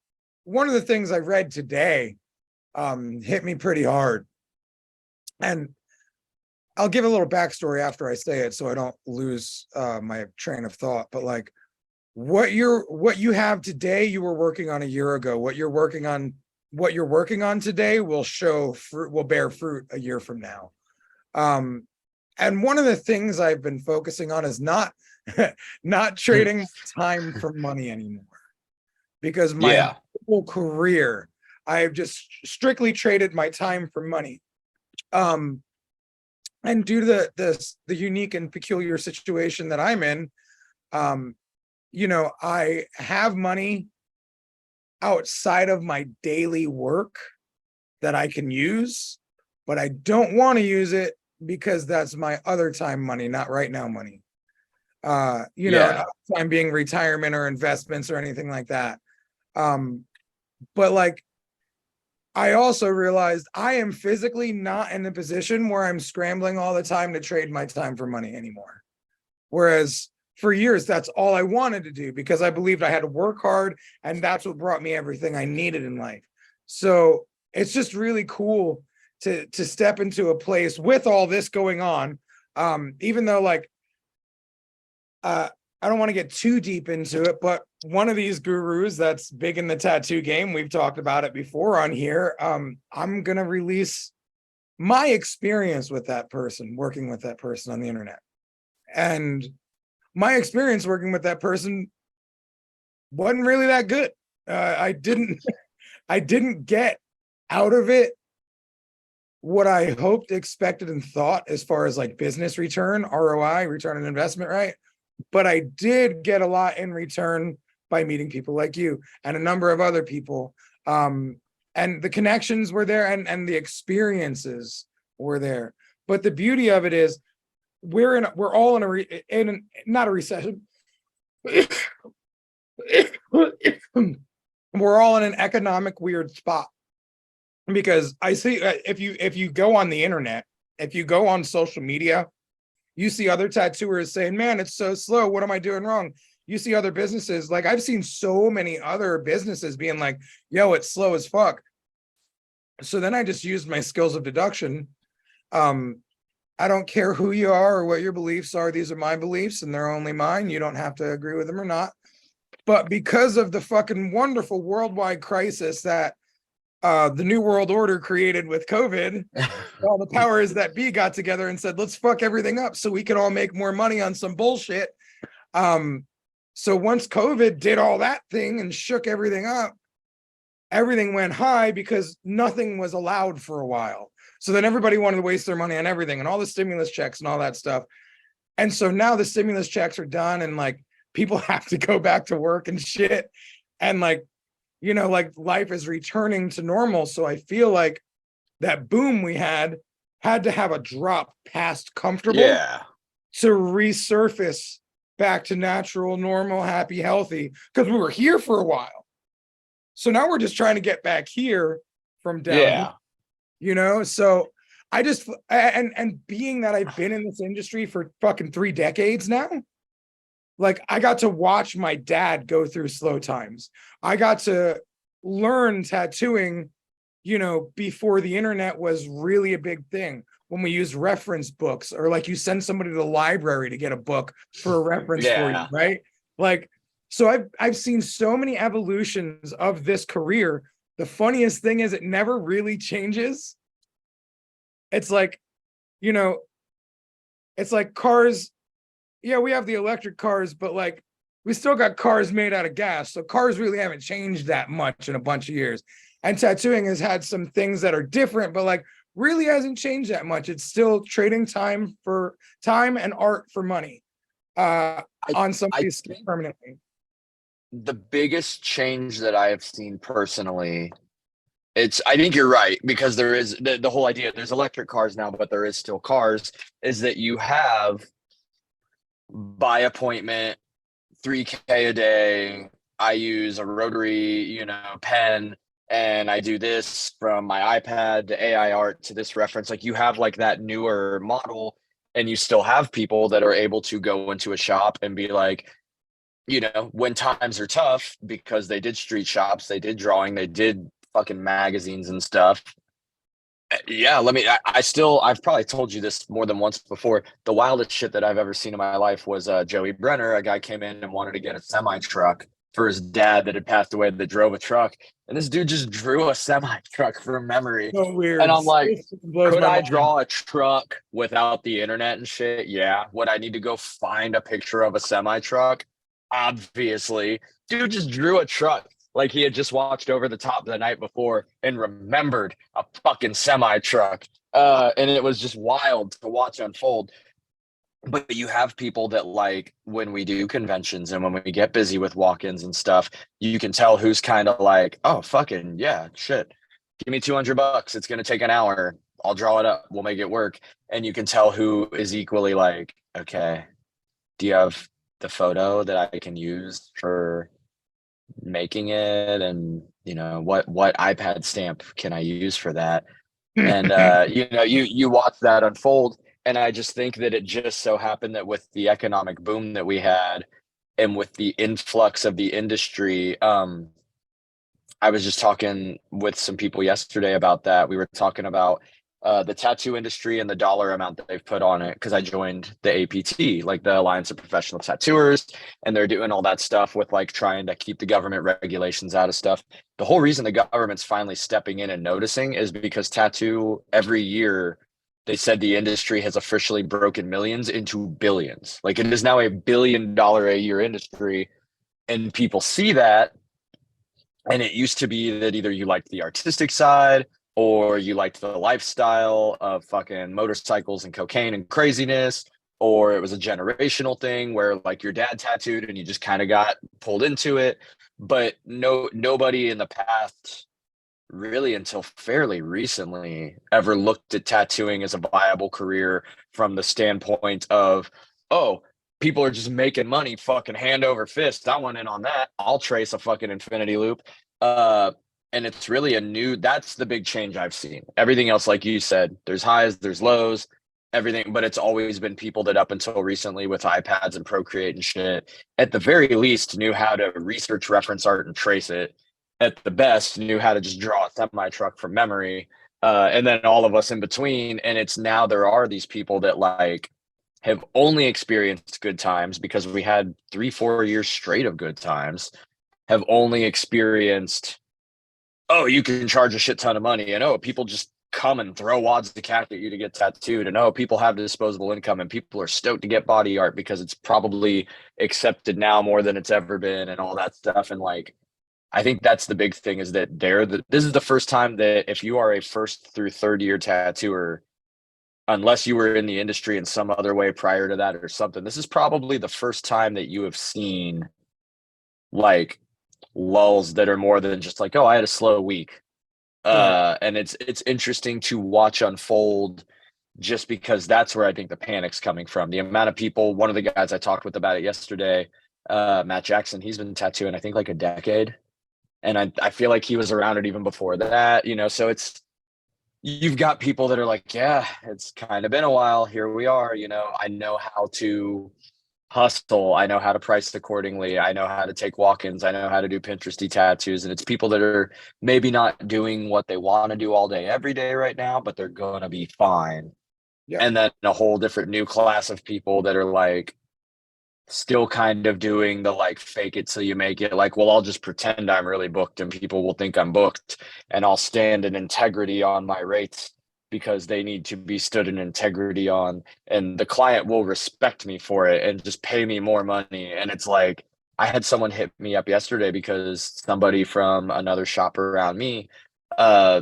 one of the things I read today hit me pretty hard. And I'll give a little backstory after I say it so I don't lose my train of thought. But like, what you have today, you were working on a year ago. What you're working on today will show fruit, will bear fruit a year from now. And one of the things I've been focusing on is not trading time for money anymore, because my whole career I've just strictly traded my time for money. And due to the unique and peculiar situation that I'm in, I have money outside of my daily work that I can use, but I don't want to use it because that's my other time money, not right now money. Time being retirement or investments or anything like that. But like, I also realized I am physically not in a position where I'm scrambling all the time to trade my time for money anymore. Whereas for years, that's all I wanted to do because I believed I had to work hard, and that's what brought me everything I needed in life. So it's just really cool to step into a place with all this going on. Even though like, I don't want to get too deep into it, but one of these gurus that's big in the tattoo game, we've talked about it before on here. I'm going to release my experience with that person, working with that person on the internet. And my experience working with that person wasn't really that good. I didn't get out of it what I hoped, expected, and thought as far as like business return, ROI, return on investment, right? But I did get a lot in return by meeting people like you and a number of other people. And the connections were there, and the experiences were there. But the beauty of it is we're all not a recession. We're all in an economic weird spot, because I see if you go on the internet, if you go on social media, you see other tattooers saying, man, it's so slow. What am I doing wrong? You see other businesses, like I've seen so many other businesses being like, yo, it's slow as fuck. So then I just used my skills of deduction. I don't care who you are or what your beliefs are. These are my beliefs and they're only mine. You don't have to agree with them or not. But because of the fucking wonderful worldwide crisis that the New World Order created with COVID, all the powers that be got together and said, let's fuck everything up so we can all make more money on some bullshit. So once COVID did all that thing and shook everything up, everything went high because nothing was allowed for a while. So then everybody wanted to waste their money on everything and all the stimulus checks and all that stuff. And so now the stimulus checks are done and like people have to go back to work and shit. And like, you know, like life is returning to normal. So I feel like that boom we had to have a drop past comfortable to resurface back to natural, normal, happy, healthy, because we were here for a while. So now we're just trying to get back here from down, you know? So I just, and being that I've been in this industry for fucking 3 decades now, like I got to watch my dad go through slow times. I got to learn tattooing, you know, before the internet was really a big thing, when we used reference books, or like you send somebody to the library to get a book for a reference for you, right? Like, so I've seen so many evolutions of this career. The funniest thing is it never really changes. It's like, you know, it's like cars. Yeah, we have the electric cars, but like we still got cars made out of gas. So cars really haven't changed that much in a bunch of years. And tattooing has had some things that are different, but like really hasn't changed that much. It's still trading time and art for money on somebody's skin permanently. The biggest change that I have seen personally, I think you're right, because there is the whole idea, there's electric cars now, but there is still cars, is that you have by appointment, 3K a day. I use a rotary, you know, pen, and I do this from my iPad to AI art to this reference. Like you have like that newer model, and you still have people that are able to go into a shop and be like, you know, when times are tough, because they did street shops, they did drawing, they did fucking magazines and stuff. Yeah, I've probably told you this more than once before. The wildest shit that I've ever seen in my life was Joey Brenner. A guy came in and wanted to get a semi truck for his dad that had passed away that drove a truck. And this dude just drew a semi truck from memory. So weird. And I'm like, could I draw a truck without the internet and shit? Yeah. Would I need to go find a picture of a semi truck? Obviously. Dude just drew a truck like he had just watched Over the Top the night before and remembered a fucking semi truck. And it was just wild to watch unfold. But you have people that, like, when we do conventions and when we get busy with walk-ins and stuff, you can tell who's kind of like, oh, fucking yeah, shit. Give me $200. It's going to take an hour. I'll draw it up. We'll make it work. And you can tell who is equally like, okay, do you have the photo that I can use for making it? And, you know, what iPad stamp can I use for that? And, you know, you watch that unfold. And I just think that it just so happened that with the economic boom that we had and with the influx of the industry, I was just talking with some people yesterday about that. We were talking about the tattoo industry and the dollar amount that they've put on it, because I joined the APT, like the Alliance of Professional Tattooers, and they're doing all that stuff with like trying to keep the government regulations out of stuff. The whole reason the government's finally stepping in and noticing is because tattoo every year, they said the industry has officially broken millions into billions. Like it is now a $1 billion a year industry, and people see that. And it used to be that either you liked the artistic side or you liked the lifestyle of fucking motorcycles and cocaine and craziness, or it was a generational thing where like your dad tattooed and you just kind of got pulled into it. But nobody in the past, really until fairly recently, ever looked at tattooing as a viable career from the standpoint of, oh, people are just making money fucking hand over fist. I went in on that. I'll trace a fucking infinity loop. And it's really that's the big change I've seen. Everything else, like you said, there's highs, there's lows, everything, but it's always been people that up until recently with iPads and Procreate and shit, at the very least knew how to research reference art and trace it. At the best, knew how to just draw a semi truck from memory. And then all of us in between. And it's now there are these people that like have only experienced good times because we had 3-4 years straight of good times, have only experienced, oh, you can charge a shit ton of money, and oh, people just come and throw wads of cash at you to get tattooed, and oh, people have disposable income, and people are stoked to get body art because it's probably accepted now more than it's ever been, and all that stuff. And like, I think that's the big thing, is that this is the first time that if you are a first through third year tattooer, unless you were in the industry in some other way prior to that or something, this is probably the first time that you have seen like lulls that are more than just like, oh, I had a slow week. And it's interesting to watch unfold, just because that's where I think the panic's coming from. The amount of people, one of the guys I talked with about it yesterday, Matt Jackson, he's been tattooing, I think, like a decade. And I feel like he was around it even before that, so you've got people that are like, yeah, it's kind of been a while. Here we are. I know how to hustle. I know how to price accordingly. I know how to take walk-ins. I know how to do Pinteresty tattoos. And it's people that are maybe not doing what they want to do all day, every day right now, but they're going to be fine. Yeah. And then a whole different new class of people that are like, still kind of doing the like fake it till you make it, like, well, I'll just pretend I'm really booked and people will think I'm booked, and I'll stand in integrity on my rates because they need to be stood in integrity on, and the client will respect me for it and just pay me more money. And it's like, I had someone hit me up yesterday because somebody from another shop around me uh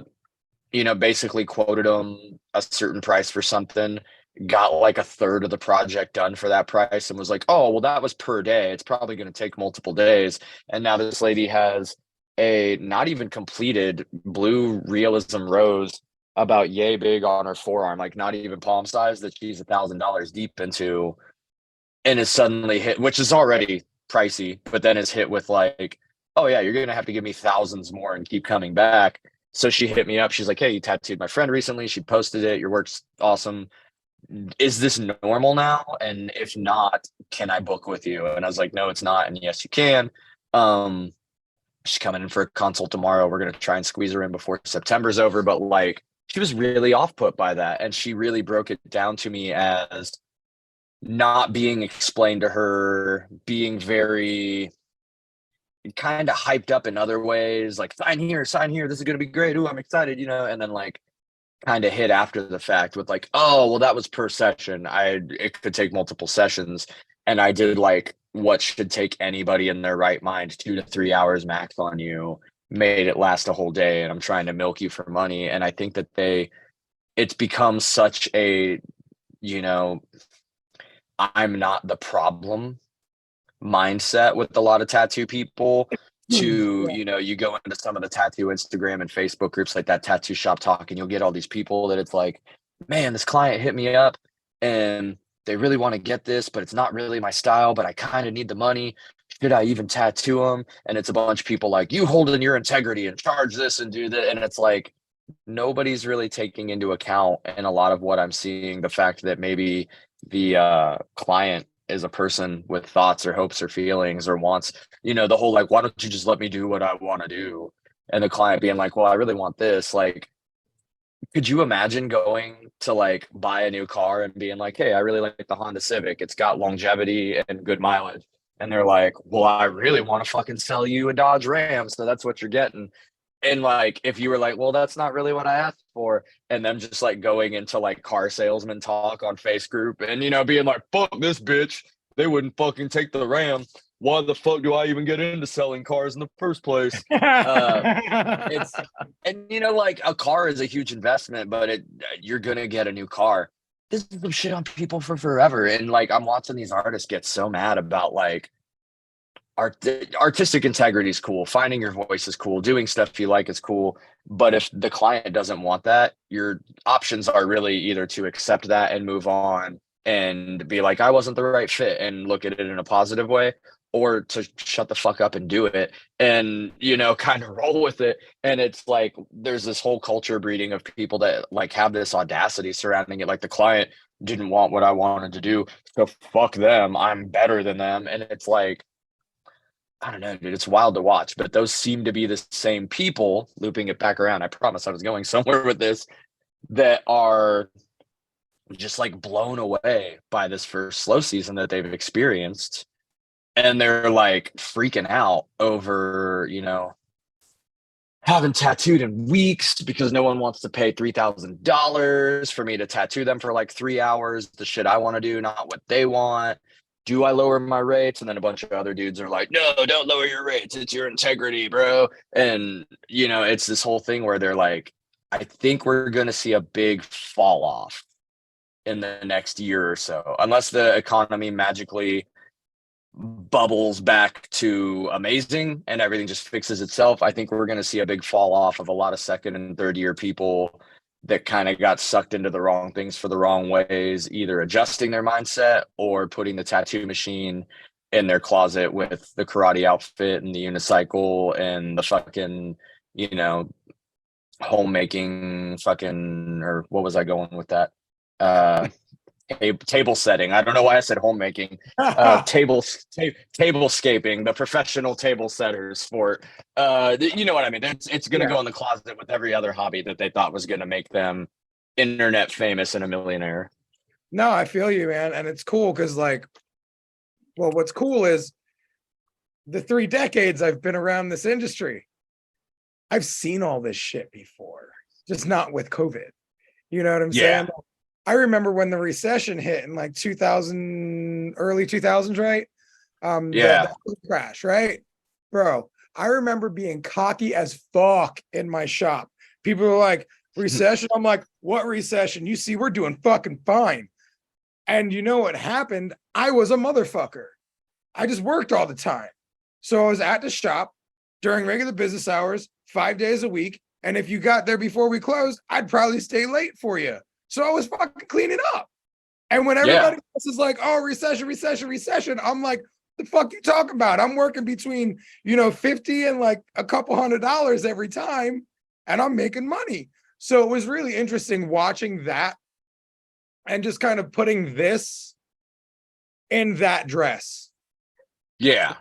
basically quoted them a certain price for something, got like a third of the project done for that price, and was like, oh, well, that was per day. It's probably going to take multiple days. And now this lady has a not even completed blue realism rose about yay big on her forearm, like not even palm size, that she's $1,000 deep into, and is suddenly hit, which is already pricey, but then is hit with like, oh yeah, you're gonna have to give me thousands more and keep coming back. So she hit me up. She's like, hey, you tattooed my friend recently. She posted it. Your work's awesome. Is this normal now? And if not, can I book with you? And I was like, no, it's not. And yes, you can. Um, she's coming in for a consult tomorrow. We're gonna try and squeeze her in before September's over. But like, she was really off put by that. And she really broke it down to me as not being explained to her, being very kind of hyped up in other ways, like sign here, this is going to be great. Ooh, I'm excited, and then like kind of hit after the fact with like, oh, well, that was per session. It could take multiple sessions. And I did like what should take anybody in their right mind 2 to 3 hours max on you, made it last a whole day, and I'm trying to milk you for money. And I think that it's become such a, I'm not the problem mindset with a lot of tattoo people, to you go into some of the tattoo Instagram and Facebook groups like that tattoo shop talk, and you'll get all these people that it's like, man, this client hit me up and they really want to get this, but it's not really my style, but I kind of need the money. Should I even tattoo them? And it's a bunch of people like, you hold in your integrity and charge this and do that. And it's like, nobody's really taking into account, and a lot of what I'm seeing, the fact that maybe the client is a person with thoughts or hopes or feelings or wants, the whole like, why don't you just let me do what I want to do? And the client being like, well, I really want this. Like, could you imagine going to like buy a new car and being like, hey, I really like the Honda Civic. It's got longevity and good mileage. And they're like, well, I really want to fucking sell you a Dodge Ram. So that's what you're getting. And like, if you were like, well, that's not really what I asked for, and them just like going into like car salesman talk on Face Group and, being like, fuck this bitch, they wouldn't fucking take the Ram. Why the fuck do I even get into selling cars in the first place? It's, and like, a car is a huge investment, but you're gonna get a new car. This is some shit on people for forever. And like, I'm watching these artists get so mad about like, artistic integrity is cool, finding your voice is cool, doing stuff you like is cool, but if the client doesn't want that, your options are really either to accept that and move on and be like, I wasn't the right fit, and look at it in a positive way, or to shut the fuck up and do it and kind of roll with it. And it's like, there's this whole culture breeding of people that like have this audacity surrounding it, like, the client didn't want what I wanted to do, so fuck them, I'm better than them. And it's like, I don't know, dude. It's wild to watch, but those seem to be the same people, looping it back around. I promise I was going somewhere with this, that are just like blown away by this first slow season that they've experienced. And they're like freaking out over, haven't tattooed in weeks because no one wants to pay $3,000 for me to tattoo them for like 3 hours. The shit I want to do, not what they want. Do I lower my rates? And then a bunch of other dudes are like, no, don't lower your rates. It's your integrity, bro. And, it's this whole thing where they're like, I think we're going to see a big fall off in the next year or so, unless the economy magically bubbles back to amazing and everything just fixes itself. I think we're going to see a big fall off of a lot of second and third year people that kind of got sucked into the wrong things for the wrong ways, either adjusting their mindset or putting the tattoo machine in their closet with the karate outfit and the unicycle and the fucking, homemaking fucking, or what was I going with that? Table setting. I don't know why I said homemaking. Tablescaping, the professional table setters sport. You know what I mean? It's going to go in the closet with every other hobby that they thought was going to make them internet famous and a millionaire. No, I feel you, man. And it's cool because what's cool is the 3 decades I've been around this industry, I've seen all this shit before, just not with COVID. You know what I'm saying? I remember when the recession hit in like 2000, early 2000s, right? The crash, right? Bro, I remember being cocky as fuck in my shop. People were like, recession? I'm like, what recession? You see, we're doing fucking fine. And you know what happened? I was a motherfucker. I just worked all the time. So I was at the shop during regular business hours, 5 days a week. And if you got there before we closed, I'd probably stay late for you. So I was fucking cleaning up. And when everybody else is like, oh, recession, I'm like, the fuck you talking about? I'm working between, 50 and like a couple $100 every time, and I'm making money. So it was really interesting watching that and just kind of putting this in that dress. Yeah.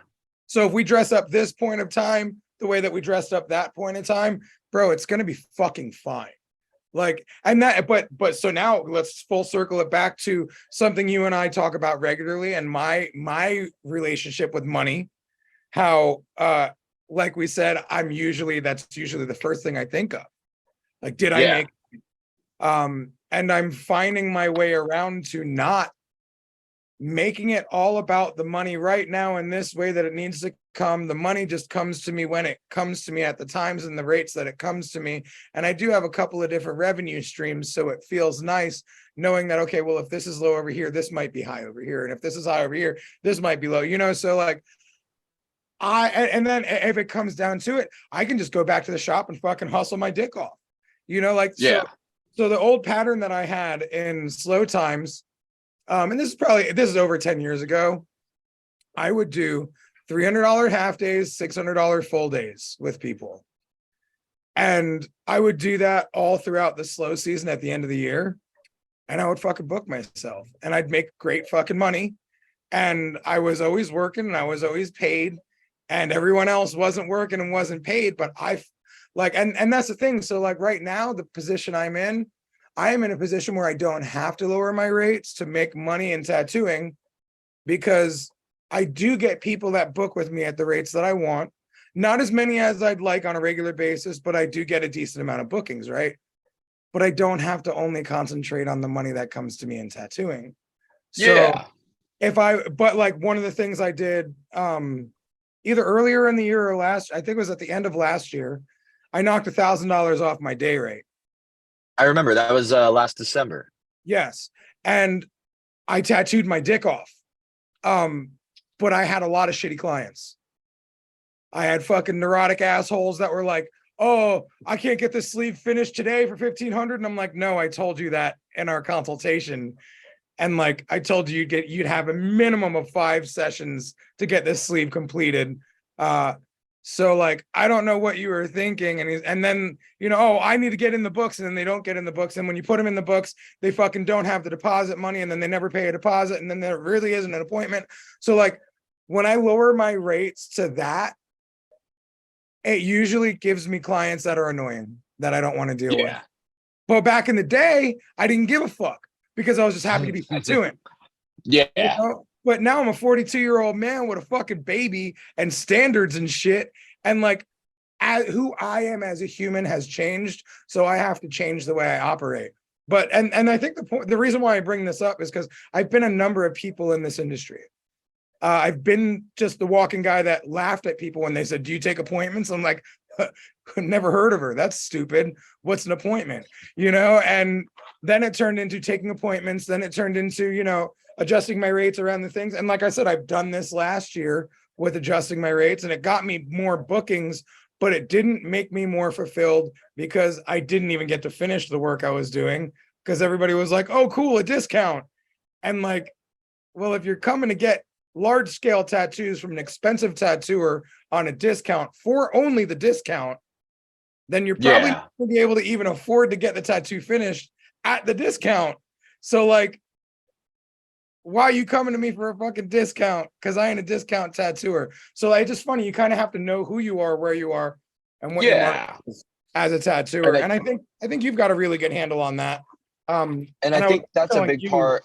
So if we dress up this point of time the way that we dressed up that point in time, bro, it's going to be fucking fine. Like, and that, but so now let's full circle it back to something you and I talk about regularly, and my relationship with money. How, like we said, that's usually the first thing I think of. Like, did I make? And I'm finding my way around to not making it all about the money right now in this way that it needs to come. The money just comes to me when it comes to me at the times and the rates that it comes to me. And I do have a couple of different revenue streams, so it feels nice knowing that, okay, well, if this is low over here, this might be high over here. And if this is high over here, this might be low, so like, and then if it comes down to it, I can just go back to the shop and fucking hustle my dick off, So the old pattern that I had in slow times, and this is over 10 years ago, I would do $300 half days, $600 full days with people. And I would do that all throughout the slow season at the end of the year. And I would fucking book myself and I'd make great fucking money. And I was always working and I was always paid, and everyone else wasn't working and wasn't paid. But and that's the thing. So like right now, the position I am in a position where I don't have to lower my rates to make money in tattooing, because I do get people that book with me at the rates that I want. Not as many as I'd like on a regular basis, but I do get a decent amount of bookings, right? But I don't have to only concentrate on the money that comes to me in tattooing. So but like one of the things I did, either earlier in the year or I think it was at the end of last year, I knocked $1,000 off my day rate. I remember that was last December. Yes. And I tattooed my dick off. But I had a lot of shitty clients. I had fucking neurotic assholes that were like, oh, I can't get this sleeve finished today for $1,500. And I'm like, no, I told you that in our consultation. And like, I told you you'd have a minimum of 5 sessions to get this sleeve completed. So like, I don't know what you were thinking. And then, oh, I need to get in the books, and then they don't get in the books. And when you put them in the books, they fucking don't have the deposit money, and then they never pay a deposit. And then there really isn't an appointment. So like, when I lower my rates to that, it usually gives me clients that are annoying that I don't want to deal with. But back in the day, I didn't give a fuck. because I was just happy to be tattooing. You Yeah. know? But now I'm a 42-year-old man with a fucking baby and standards and shit. And like who I am as a human has changed. So I have to change the way I operate. But and I think the reason why I bring this up is because I've been a number of people in this industry. I've been just the walking guy that laughed at people when they said, "Do you take appointments?" I'm like, never heard of her. That's stupid. What's an appointment? You know, and then it turned into taking appointments. Then it turned into, you know, adjusting my rates around the things. And like I said, I've done this last year with adjusting my rates, and it got me more bookings, but it didn't make me more fulfilled because I didn't even get to finish the work I was doing because everybody was like, "Oh, cool, a discount." And like, well, if you're coming to get large scale tattoos from an expensive tattooer on a discount for only the discount, then you're probably not going to be able to even afford to get the tattoo finished at the discount. So like, why are you coming to me for a fucking discount? Because I ain't a discount tattooer. So like, it's just funny. You kind of have to know who you are, where you are, and what your market is as a tattooer. And I think you've got a really good handle on that. And I think that's a big part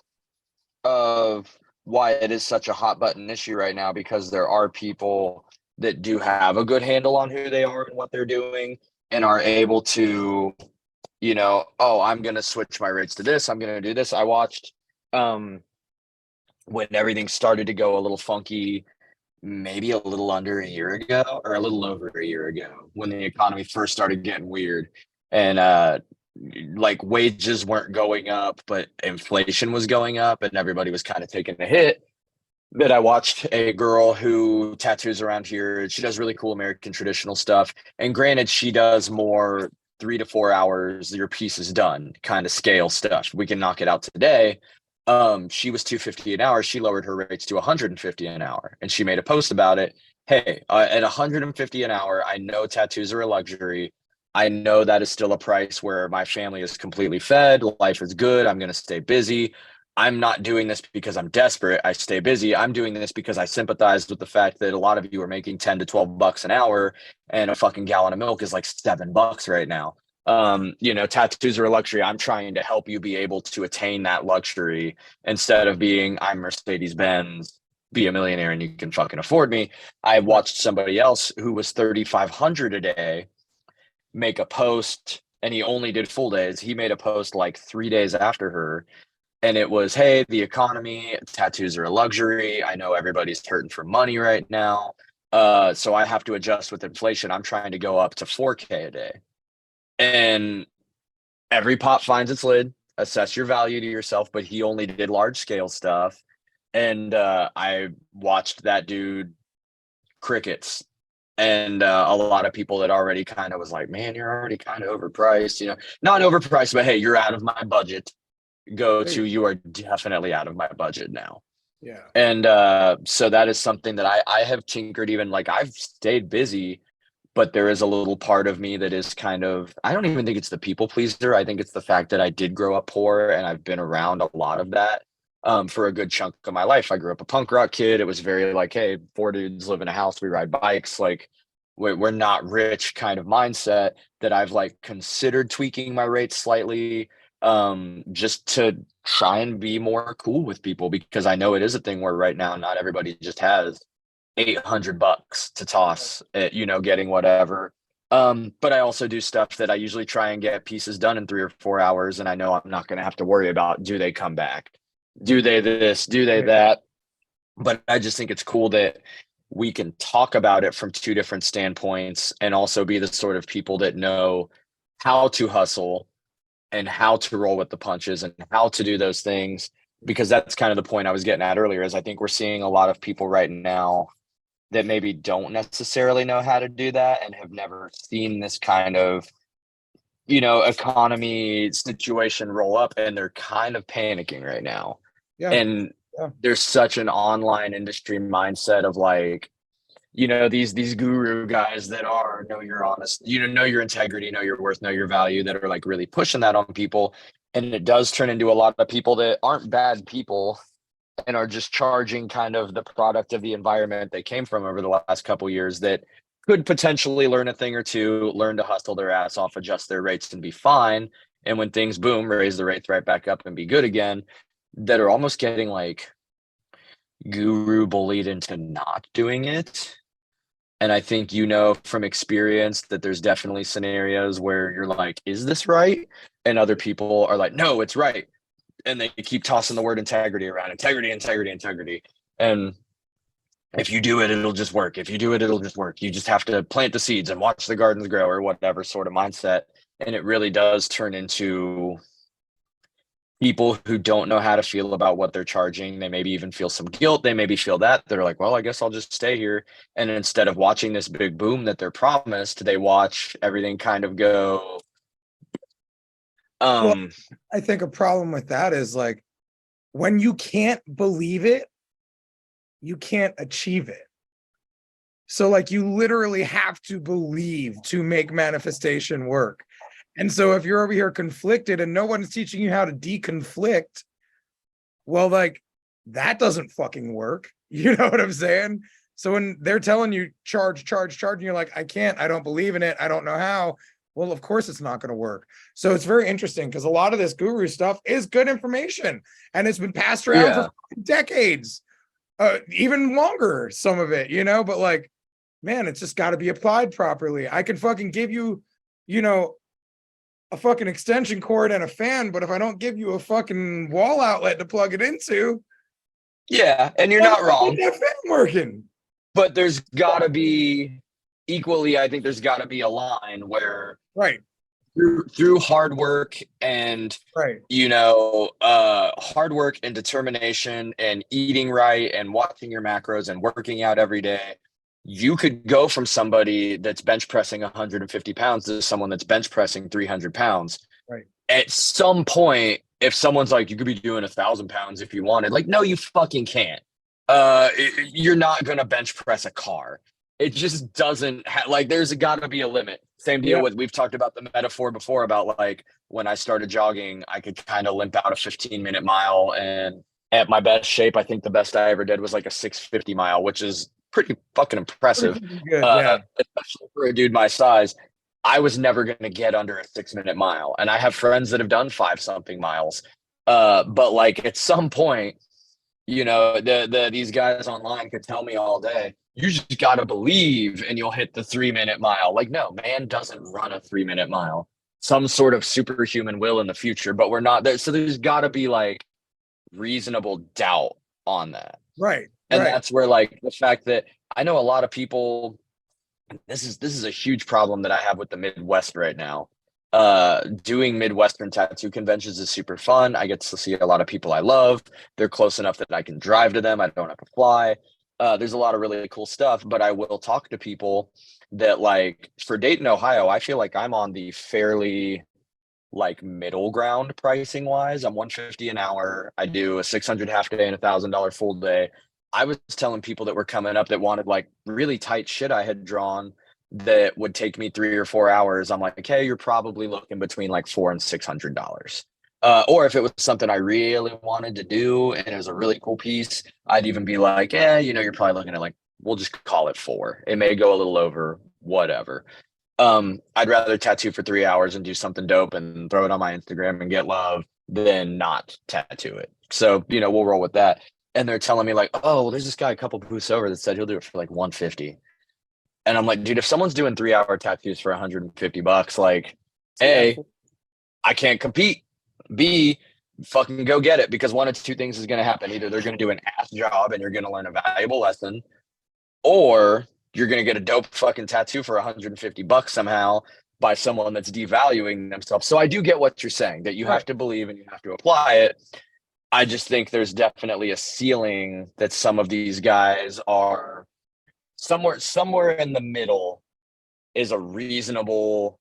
of why it is such a hot button issue right now, because there are people that do have a good handle on who they are and what they're doing and are able to, you know, oh, I'm going to switch my rates to this. I'm going to do this. I watched when everything started to go a little funky, maybe a little under a year ago or a little over a year ago, when the economy first started getting weird and like wages weren't going up, but inflation was going up and everybody was kind of taking a hit. That I watched a girl who tattoos around here. She does really cool American traditional stuff. And granted, she does more 3 to 4 hours, your piece is done kind of scale stuff. We can knock it out today. She was $250 an hour. She lowered her rates to $150 an hour. And she made a post about it. Hey, at $150 an hour, I know tattoos are a luxury. I know that is still a price where my family is completely fed. Life is good. I'm going to stay busy. I'm not doing this because I'm desperate. I stay busy. I'm doing this because I sympathize with the fact that a lot of you are making 10 to 12 bucks an hour and a fucking gallon of milk is like $7 right now. You know, tattoos are a luxury. I'm trying to help you be able to attain that luxury instead of being, I'm Mercedes Benz, be a millionaire and you can fucking afford me. I watched somebody else who was 3,500 a day make a post, and he only did full days. He made a post like 3 days after her, and it was, hey, the economy, tattoos are a luxury. I know everybody's hurting for money right now. So I have to adjust with inflation. I'm trying to go up to 4K a day. And every pot finds its lid. Assess your value to yourself, but he only did large scale stuff. And I watched that dude crickets. And a lot of people that already kind of was like, man, you're already kind of overpriced, you know, not overpriced, but hey, you're out of my budget. Go to, you are definitely out of my budget now. Yeah. And so that is something that I have tinkered, even like I've stayed busy, but there is a little part of me that is kind of, I don't even think it's the people pleaser. I think it's the fact that I did grow up poor and I've been around a lot of that for a good chunk of my life. I grew up a punk rock kid. It was very like, hey, four dudes live in a house, we ride bikes. Like we're not rich kind of mindset that I've like considered tweaking my rates slightly just to try and be more cool with people, because I know it is a thing where right now not everybody just has $800 to toss at, you know, getting whatever. But I also do stuff that I usually try and get pieces done in 3 or 4 hours, and I know I'm not going to have to worry about, do they come back, do they this, do they that. But I just think it's cool that we can talk about it from two different standpoints and also be the sort of people that know how to hustle and how to roll with the punches and how to do those things, because that's kind of the point I was getting at earlier. Is I think we're seeing a lot of people right now that maybe don't necessarily know how to do that and have never seen this kind of, you know, economy situation roll up, and they're kind of panicking right now. Yeah. And there's such an online industry mindset of like, you know, these guru guys that are know your honest, you know your integrity, know your worth, know your value, that are like really pushing that on people. And it does turn into a lot of people that aren't bad people and are just charging kind of the product of the environment they came from over the last couple of years, that could potentially learn a thing or two, learn to hustle their ass off, adjust their rates and be fine. and when things boom, raise the rates right back up and be good again, that are almost getting like guru bullied into not doing it. And I think from experience that there's definitely scenarios where you're like, is this right? And other people are like, no, it's right. And they keep tossing the word integrity around, integrity, integrity, integrity. And if you do it, it'll just work. If you do it, it'll just work. You just have to plant the seeds and watch the gardens grow or whatever sort of mindset. And it really does turn into people who don't know how to feel about what they're charging. They maybe even feel some guilt. They maybe feel that they're like, well, I guess I'll just stay here. And instead of watching this big boom that they're promised, they watch everything kind of go. Well, I think a problem with that is like when you can't believe it, you can't achieve it. So like you literally have to believe to make manifestation work. And so if you're over here conflicted and no one's teaching you how to deconflict, well, like that doesn't fucking work. You know what I'm saying? So when they're telling you charge, and you're like, I can't, I don't believe in it, I don't know how. Well, of course it's not going to work. So it's very interesting because a lot of this guru stuff is good information and it's been passed around for decades, even longer, some of it, but like, man, it's just got to be applied properly. I can fucking give you, a fucking extension cord and a fan, but if I don't give you a fucking wall outlet to plug it into, yeah, and you're not wrong. That fan working. But there's got to be equally, I think there's got to be a line where right through hard work and hard work and determination and eating right and watching your macros and working out every day, you could go from somebody that's bench pressing 150 pounds to someone that's bench pressing 300 pounds. Right. At some point, if someone's like, you could be doing 1,000 pounds if you wanted, like, no, you fucking can't. You're not going to bench press a car. It just doesn't there's got to be a limit. Same deal with, we've talked about the metaphor before about like when I started jogging, I could kind of limp out a 15-minute mile. And at my best shape, I think the best I ever did was like a 650 mile, which is pretty fucking impressive. Good, yeah. Especially for a dude my size. I was never going to get under a 6-minute mile. And I have friends that have done 5-something miles. But like at some point, these guys online could tell me all day, you just got to believe and you'll hit the 3-minute mile. Like, no, man doesn't run a 3-minute mile. Some sort of superhuman will in the future, but we're not there. So there's got to be like reasonable doubt on that. Right. And that's where like the fact that I know a lot of people, this is a huge problem that I have with the Midwest right now. Doing Midwestern tattoo conventions is super fun. I get to see a lot of people I love. They're close enough that I can drive to them. I don't have to fly. There's a lot of really cool stuff, but I will talk to people that like for Dayton, Ohio, I feel like I'm on the fairly like middle ground pricing wise. I'm $150 an hour. I do a $600 half day and $1,000 full day. I was telling people that were coming up that wanted like really tight shit I had drawn that would take me 3 or 4 hours. I'm like, okay, you're probably looking between like $400 and $600. Or if it was something I really wanted to do and it was a really cool piece, I'd even be like, you're probably looking at like, we'll just call it 4. It may go a little over, whatever. I'd rather tattoo for 3 hours and do something dope and throw it on my Instagram and get love than not tattoo it. So, we'll roll with that. And they're telling me like, oh, well, there's this guy a couple booths over that said he'll do it for like $150. And I'm like, dude, if someone's doing 3-hour tattoos for $150, like, A, I can't compete. B, fucking go get it, because one of two things is going to happen. Either they're going to do an ass job and you're going to learn a valuable lesson, or you're going to get a dope fucking tattoo for $150 somehow by someone that's devaluing themselves. So I do get what you're saying, that you have to believe and you have to apply it. I just think there's definitely a ceiling that some of these guys are somewhere in the middle is a reasonable,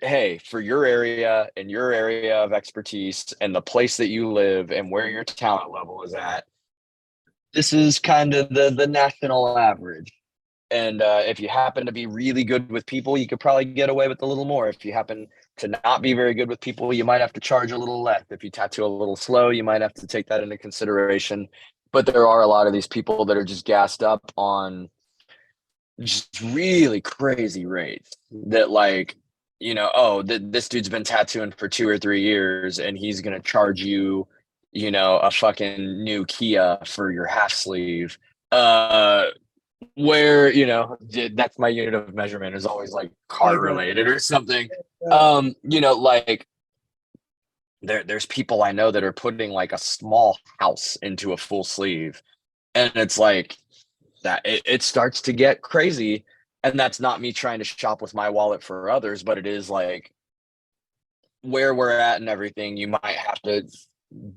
hey, for your area and your area of expertise and the place that you live and where your talent level is at, this is kind of the national average. And if you happen to be really good with people, you could probably get away with a little more. If you happen to not be very good with people, you might have to charge a little less. If you tattoo a little slow, you might have to take that into consideration. But there are a lot of these people that are just gassed up on just really crazy rates that like oh, this dude's been tattooing for 2 or 3 years and he's going to charge you, a fucking new Kia for your half sleeve. Uh, where, that's my unit of measurement is always like car Like, related or something. uh, Like there's people I know that are putting like a small house into a full sleeve. And it's like that it starts to get crazy. And that's not me trying to shop with my wallet for others, but it is like where we're at and everything, you might have to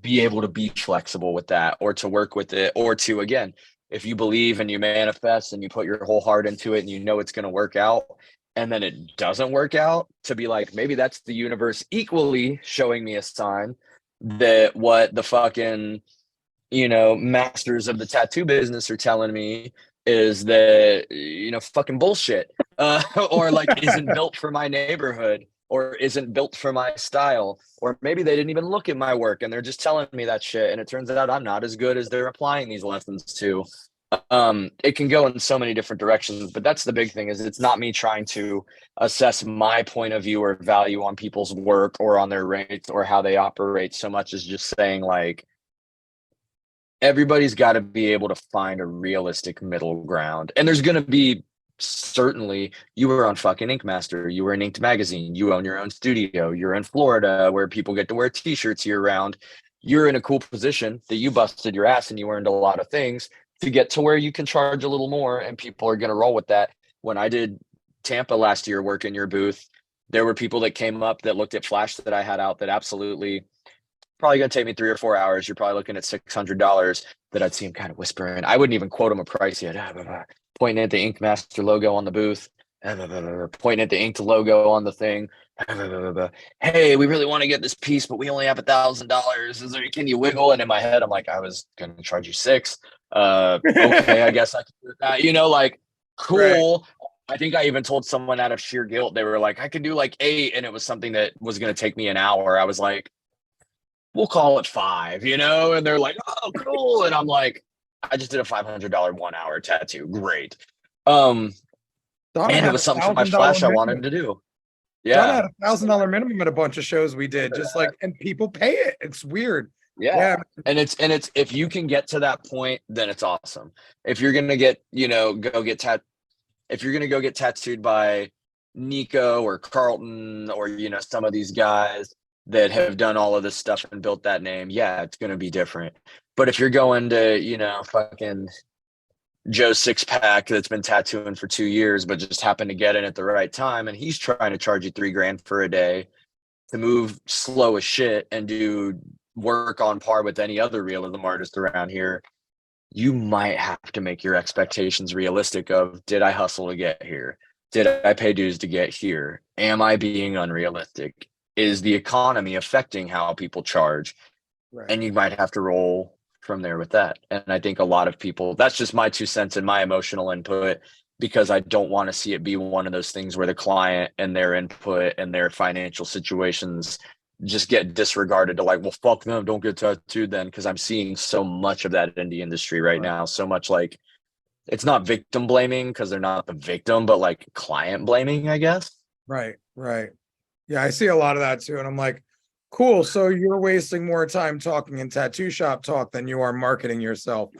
be able to be flexible with that or to work with it or to, again, if you believe and you manifest and you put your whole heart into it and you know it's going to work out and then it doesn't work out, to be like, maybe that's the universe equally showing me a sign that what the fucking, masters of the tattoo business are telling me is that, fucking bullshit, or like isn't built for my neighborhood or isn't built for my style, or maybe they didn't even look at my work and they're just telling me that shit. And it turns out I'm not as good as they're applying these lessons to. It can go in so many different directions, but that's the big thing is it's not me trying to assess my point of view or value on people's work or on their rates or how they operate so much as just saying like, everybody's got to be able to find a realistic middle ground. And there's going to be certainly you were on fucking Ink Master, you were in Inked Magazine, you own your own studio, you're in Florida where people get to wear t-shirts year round. You're in a cool position that you busted your ass and you earned a lot of things to get to where you can charge a little more and people are going to roll with that. When I did Tampa last year work in your booth, there were people that came up that looked at flash that I had out that absolutely probably going to take me 3 or 4 hours. You're probably looking at $600 that I'd see him kind of whispering. I wouldn't even quote him a price yet. Pointing at the Ink Master logo on the booth. Pointing at the inked logo on the thing. Hey, we really want to get this piece, but we only have $1,000. Can you wiggle? And in my head, I'm like, I was going to charge you $6. Okay, I guess I can do that. Like, right. cool. I think I even told someone out of sheer guilt. They were like, I could do like 8, and it was something that was going to take me an hour. I was like, we'll call it 5, and they're like, oh, cool. And I'm like, I just did a $500 1 hour tattoo. Great. Donna And it had was a something for my thousand dollar flash I wanted minimum. to do. Donna Yeah. had $1,000 minimum at a bunch of shows we did, just like, and people pay it. It's weird. Yeah. Yeah, And it's if you can get to that point, then it's awesome. If you're gonna get, if you're gonna go get tattooed by Nico or Carlton or some of these guys that have done all of this stuff and built that name, yeah, it's gonna be different. But if you're going to, fucking Joe Six-Pack that's been tattooing for 2 years, but just happened to get in at the right time, and he's trying to charge you $3,000 for a day to move slow as shit and do work on par with any other realism artist around here, you might have to make your expectations realistic of, did I hustle to get here? Did I pay dues to get here? Am I being unrealistic? Is the economy affecting how people charge? right. And you might have to roll from there with that. And I think a lot of people, that's just my 2 cents and my emotional input, because I don't want to see it be one of those things where the client and their input and their financial situations just get disregarded to like, well, fuck them, don't get tattooed then. Cause I'm seeing so much of that in the industry right now. So much like, it's not victim blaming because they're not the victim, but like client blaming, I guess. Right, right. Yeah, I see a lot of that too. And I'm like, cool. So you're wasting more time talking in tattoo shop talk than you are marketing yourself.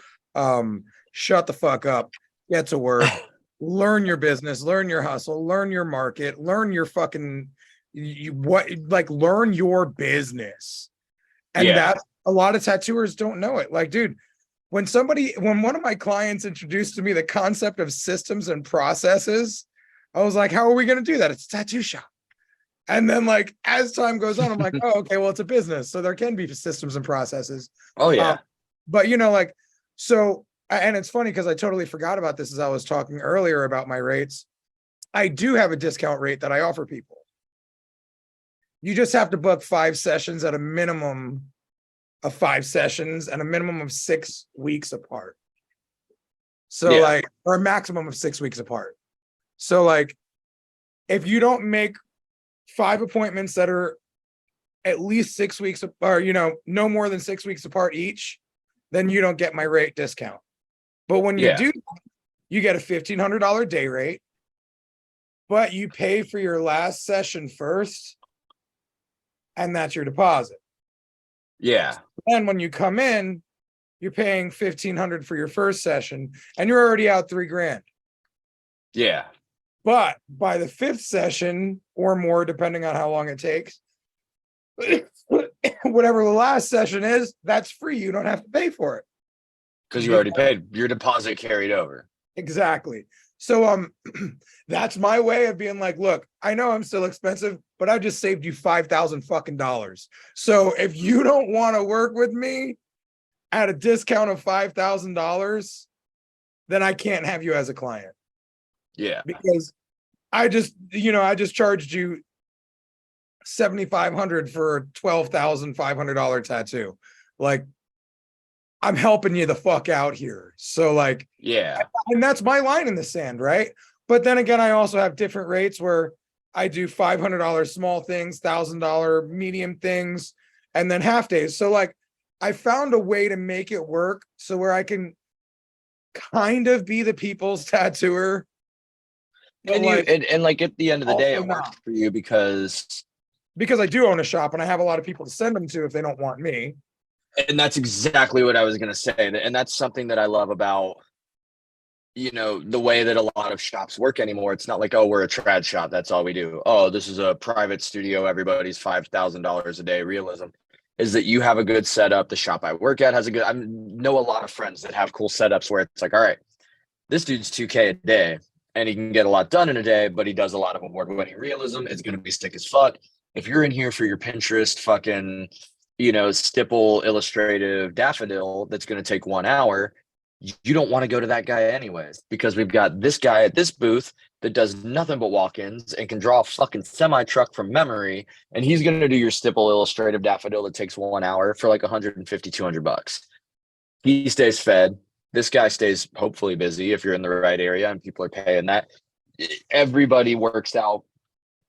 Shut the fuck up. Get to work. Learn your business, learn your hustle, learn your market, learn your fucking learn your business. And Yeah. that a lot of tattooers don't know it. Like, dude, when one of my clients introduced to me the concept of systems and processes, I was like, how are we going to do that? It's a tattoo shop. And then, like, as time goes on, I'm like, oh, okay, well, it's a business. So there can be systems and processes. Oh, yeah. But, and it's funny because I totally forgot about this as I was talking earlier about my rates. I do have a discount rate that I offer people. You just have to book 5 sessions at a minimum of 5 sessions and a minimum of 6 weeks apart. So, Yeah. or a maximum of 6 weeks apart. So, if you don't make 5 appointments that are at least 6 weeks or no more than 6 weeks apart each, then you don't get my rate discount. But when you Yeah. do, you get a $1,500 day rate. but you pay for your last session first, and that's your deposit. Yeah. Then when you come in, you're paying $1,500 for your first session, and you're already out $3,000. Yeah. But by the fifth session or more, depending on how long it takes, whatever the last session is, that's free. You don't have to pay for it. Because you already paid your deposit carried over. Exactly. So that's my way of being like, look, I know I'm still expensive, but I just saved you $5,000. So if you don't want to work with me at a discount of $5,000, then I can't have you as a client. Yeah. Because I just charged you $7,500 for a $12,500 tattoo. Like, I'm helping you the fuck out here. So like, yeah, and that's my line in the sand, right? But then again, I also have different rates where I do $500 small things, $1,000 medium things, and then half days. So like, I found a way to make it work so where I can kind of be the people's tattooer. And like, and like at the end of the day, it works for you because I do own a shop and I have a lot of people to send them to if they don't want me. And that's exactly what I was going to say. And that's something that I love about, the way that a lot of shops work anymore. It's not like, oh, we're a trad shop. That's all we do. Oh, this is a private studio. Everybody's $5,000 a day. Realism is that you have a good setup. The shop I work at has a good, I know a lot of friends that have cool setups where it's like, all right, this dude's $2K a day and he can get a lot done in a day, but he does a lot of award-winning realism. It's going to be stick as fuck. If you're in here for your Pinterest fucking stipple illustrative daffodil that's going to take 1 hour, you don't want to go to that guy anyways, because we've got this guy at this booth that does nothing but walk-ins and can draw a fucking semi-truck from memory, and he's going to do your stipple illustrative daffodil that takes 1 hour for like $150-$200. He stays fed. This guy stays hopefully busy if you're in the right area and people are paying that. Everybody works out.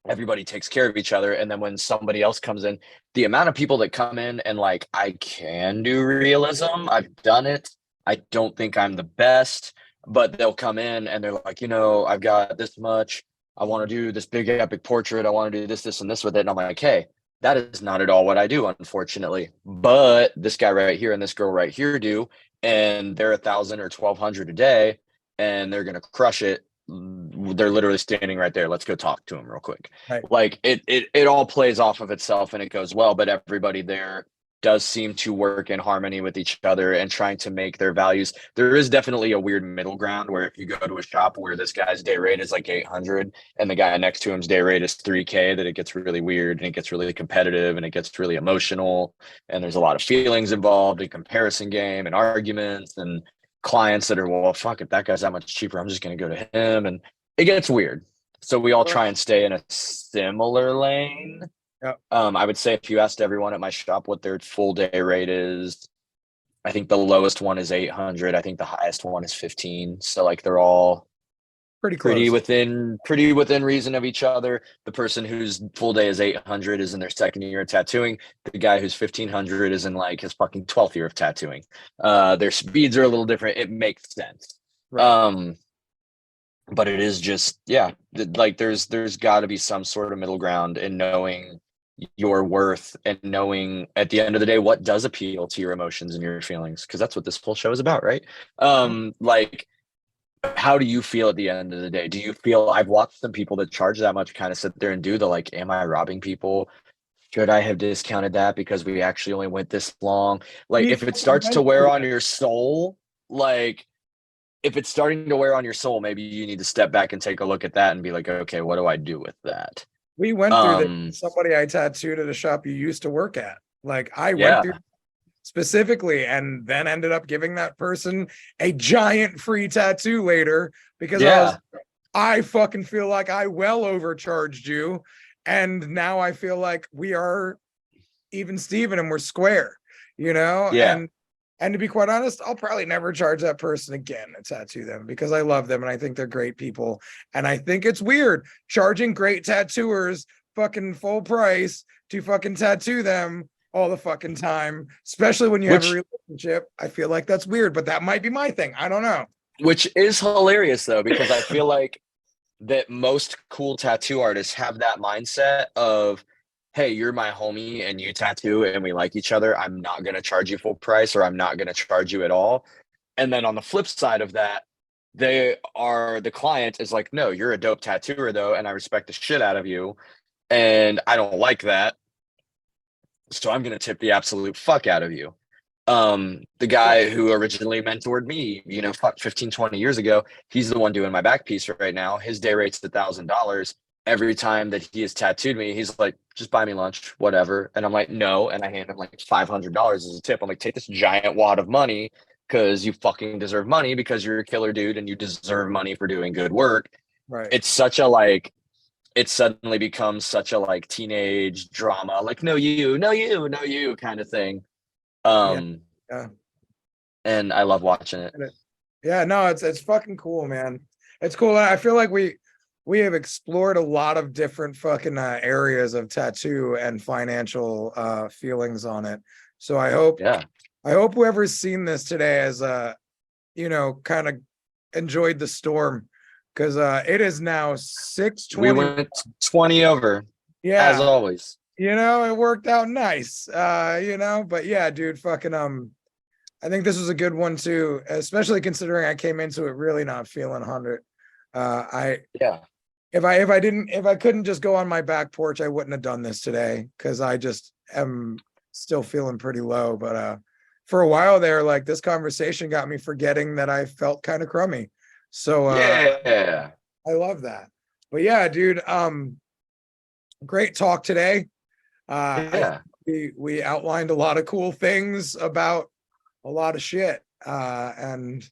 Everybody takes care of each other. And then when somebody else comes in, the amount of people that come in and like, I can do realism, I've done it, I don't think I'm the best, but they'll come in and they're like, I've got this much, I want to do this big epic portrait, I want to do this and this with it. And I'm like, hey, that is not at all what I do, unfortunately, but this guy right here and this girl right here do, and they're 1,000 or 1,200 a day and they're going to crush it. They're literally standing right there. Let's go talk to them real quick. Right. Like it all plays off of itself and it goes well, but everybody there does seem to work in harmony with each other and trying to make their values. There is definitely a weird middle ground where if you go to a shop where this guy's day rate is like 800 and the guy next to him's day rate is 3K, that it gets really weird and it gets really competitive and it gets really emotional. And there's a lot of feelings involved in comparison game and arguments and clients that are, well, fuck, if that guy's that much cheaper, I'm just going to go to him. And it gets weird. So we all try and stay in a similar lane. Yep. I would say if you asked everyone at my shop what their full day rate is, I think the lowest one is 800. I think the highest one is 15. So like they're all pretty within reason of each other. The person whose full day is 800 is in their second year of tattooing. The guy who's 1,500 is in like his fucking 12th year of tattooing. Their speeds are a little different. It makes sense. Right. But it is just, like there's got to be some sort of middle ground in knowing your worth and knowing at the end of the day what does appeal to your emotions and your feelings, because that's what this whole show is about, right? Like, how do you feel at the end of the day? Do you feel, I've watched some people that charge that much kind of sit there and do the like, am I robbing people? Should I have discounted that because we actually only went this long? Like, if it starts to wear on your soul, like if it's starting to wear on your soul, maybe you need to step back and take a look at that and be like, okay, what do I do with that? We went through somebody I tattooed at a shop you used to work at. Like I went through specifically and then ended up giving that person a giant free tattoo later because I fucking feel like I well overcharged you. And now I feel like we are even Steven and we're square, And to be quite honest, I'll probably never charge that person again to tattoo them because I love them and I think they're great people. And I think it's weird charging great tattooers fucking full price to fucking tattoo them all the fucking time, especially when you have a relationship. I feel like that's weird, but that might be my thing. I don't know. Which is hilarious though, because I feel like that most cool tattoo artists have that mindset of, hey, you're my homie and you tattoo and we like each other. I'm not going to charge you full price, or I'm not going to charge you at all. And then on the flip side of that, the client is like, no, you're a dope tattooer though, and I respect the shit out of you. And I don't like that. So I'm going to tip the absolute fuck out of you. The guy who originally mentored me, 15, 20 years ago, he's the one doing my back piece right now. His day rate's $1,000. Every time that he has tattooed me, he's like, just buy me lunch, whatever. And I'm like, no. And I hand him like $500 as a tip. I'm like, take this giant wad of money because you fucking deserve money, because you're a killer dude and you deserve money for doing good work. Right. It's such a like, it suddenly becomes such a like teenage drama, like, no, you, no, you, no, you kind of thing. Yeah. Um, Yeah. and I love watching it. Yeah, no, it's fucking cool, man. It's cool. I feel like we have explored a lot of different fucking areas of tattoo and financial feelings on it. So Yeah. I hope whoever's seen this today has kind of enjoyed the storm, because it is now 6:20. We went 20 over, as Yeah, always. it worked out nice. But yeah, dude, fucking I think this was a good one too, especially considering I came into it really not feeling 100. Yeah. If I couldn't just go on my back porch, I wouldn't have done this today, because I just am still feeling pretty low. But for a while there, like, this conversation got me forgetting that I felt kind of crummy. So Yeah. I love that. But yeah, dude, great talk today. Yeah. We outlined a lot of cool things about a lot of shit. And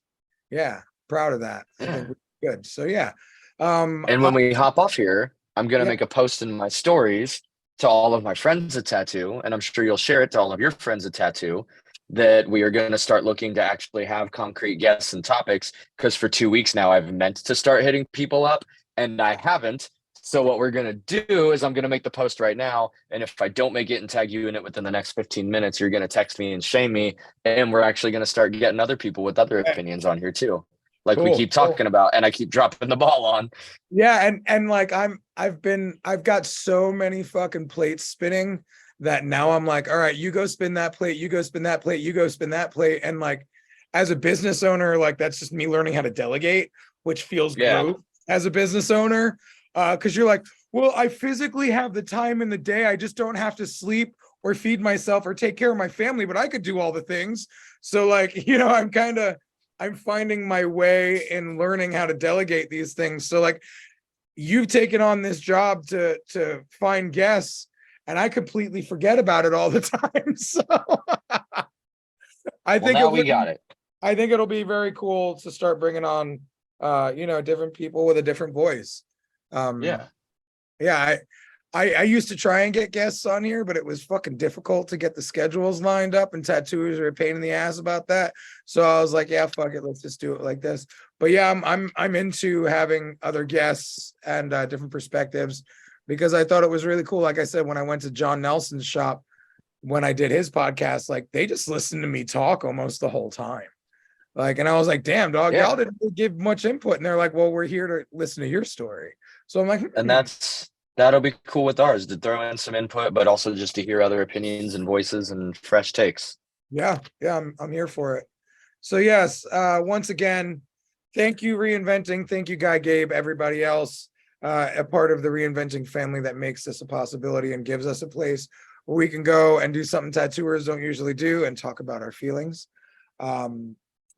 yeah, proud of that. I think we're good. So yeah. And when we hop off here, I'm going to make a post in my stories to all of my friends at Tattoo, and I'm sure you'll share it to all of your friends at Tattoo, that we are going to start looking to actually have concrete guests and topics, because for 2 weeks now, I've meant to start hitting people up and I haven't. So what we're going to do is I'm going to make the post right now. And if I don't make it and tag you in it within the next 15 minutes, you're going to text me and shame me. And we're actually going to start getting other people with other opinions on here too. Like, we keep talking about, and I keep dropping the ball on. Yeah, and like I've got so many fucking plates spinning that now I'm like, all right, you go spin that plate, you go spin that plate, you go spin that plate. And like, as a business owner, like, that's just me learning how to delegate, which feels growth as a business owner. Because you're like, well, I physically have the time in the day, I just don't have to sleep or feed myself or take care of my family, but I could do all the things. So like, I'm finding my way in learning how to delegate these things. So like, you've taken on this job to find guests, and I completely forget about it all the time. So I think we got it. I think it'll be very cool to start bringing on different people with a different voice. Yeah, I used to try and get guests on here, but it was fucking difficult to get the schedules lined up, and tattooers are a pain in the ass about that. So I was like, yeah, fuck it, let's just do it like this. But yeah, I'm into having other guests and different perspectives, because I thought it was really cool. Like I said, when I went to John Nelson's shop, when I did his podcast, like, they just listened to me talk almost the whole time. Like, and I was like, damn, dog, y'all didn't really give much input. And they're like, well, we're here to listen to your story. So I'm like, and that'll be cool with ours, to throw in some input, but also just to hear other opinions and voices and fresh takes. Yeah, I'm here for it. So yes, once again, thank you, Reinventing. Thank you, Guy, Gabe, everybody else, a part of the Reinventing family that makes this a possibility and gives us a place where we can go and do something tattooers don't usually do, and talk about our feelings.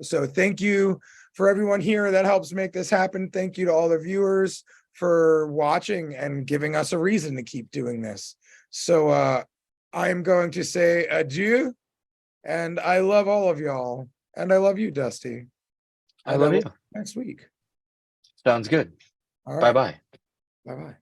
So thank you for everyone here that helps make this happen. Thank you to all the viewers for watching and giving us a reason to keep doing this. So I am going to say adieu, and I love all of y'all, and I love you, Dusty. I love you. Next week. Sounds good. All right. Bye-bye. Bye-bye.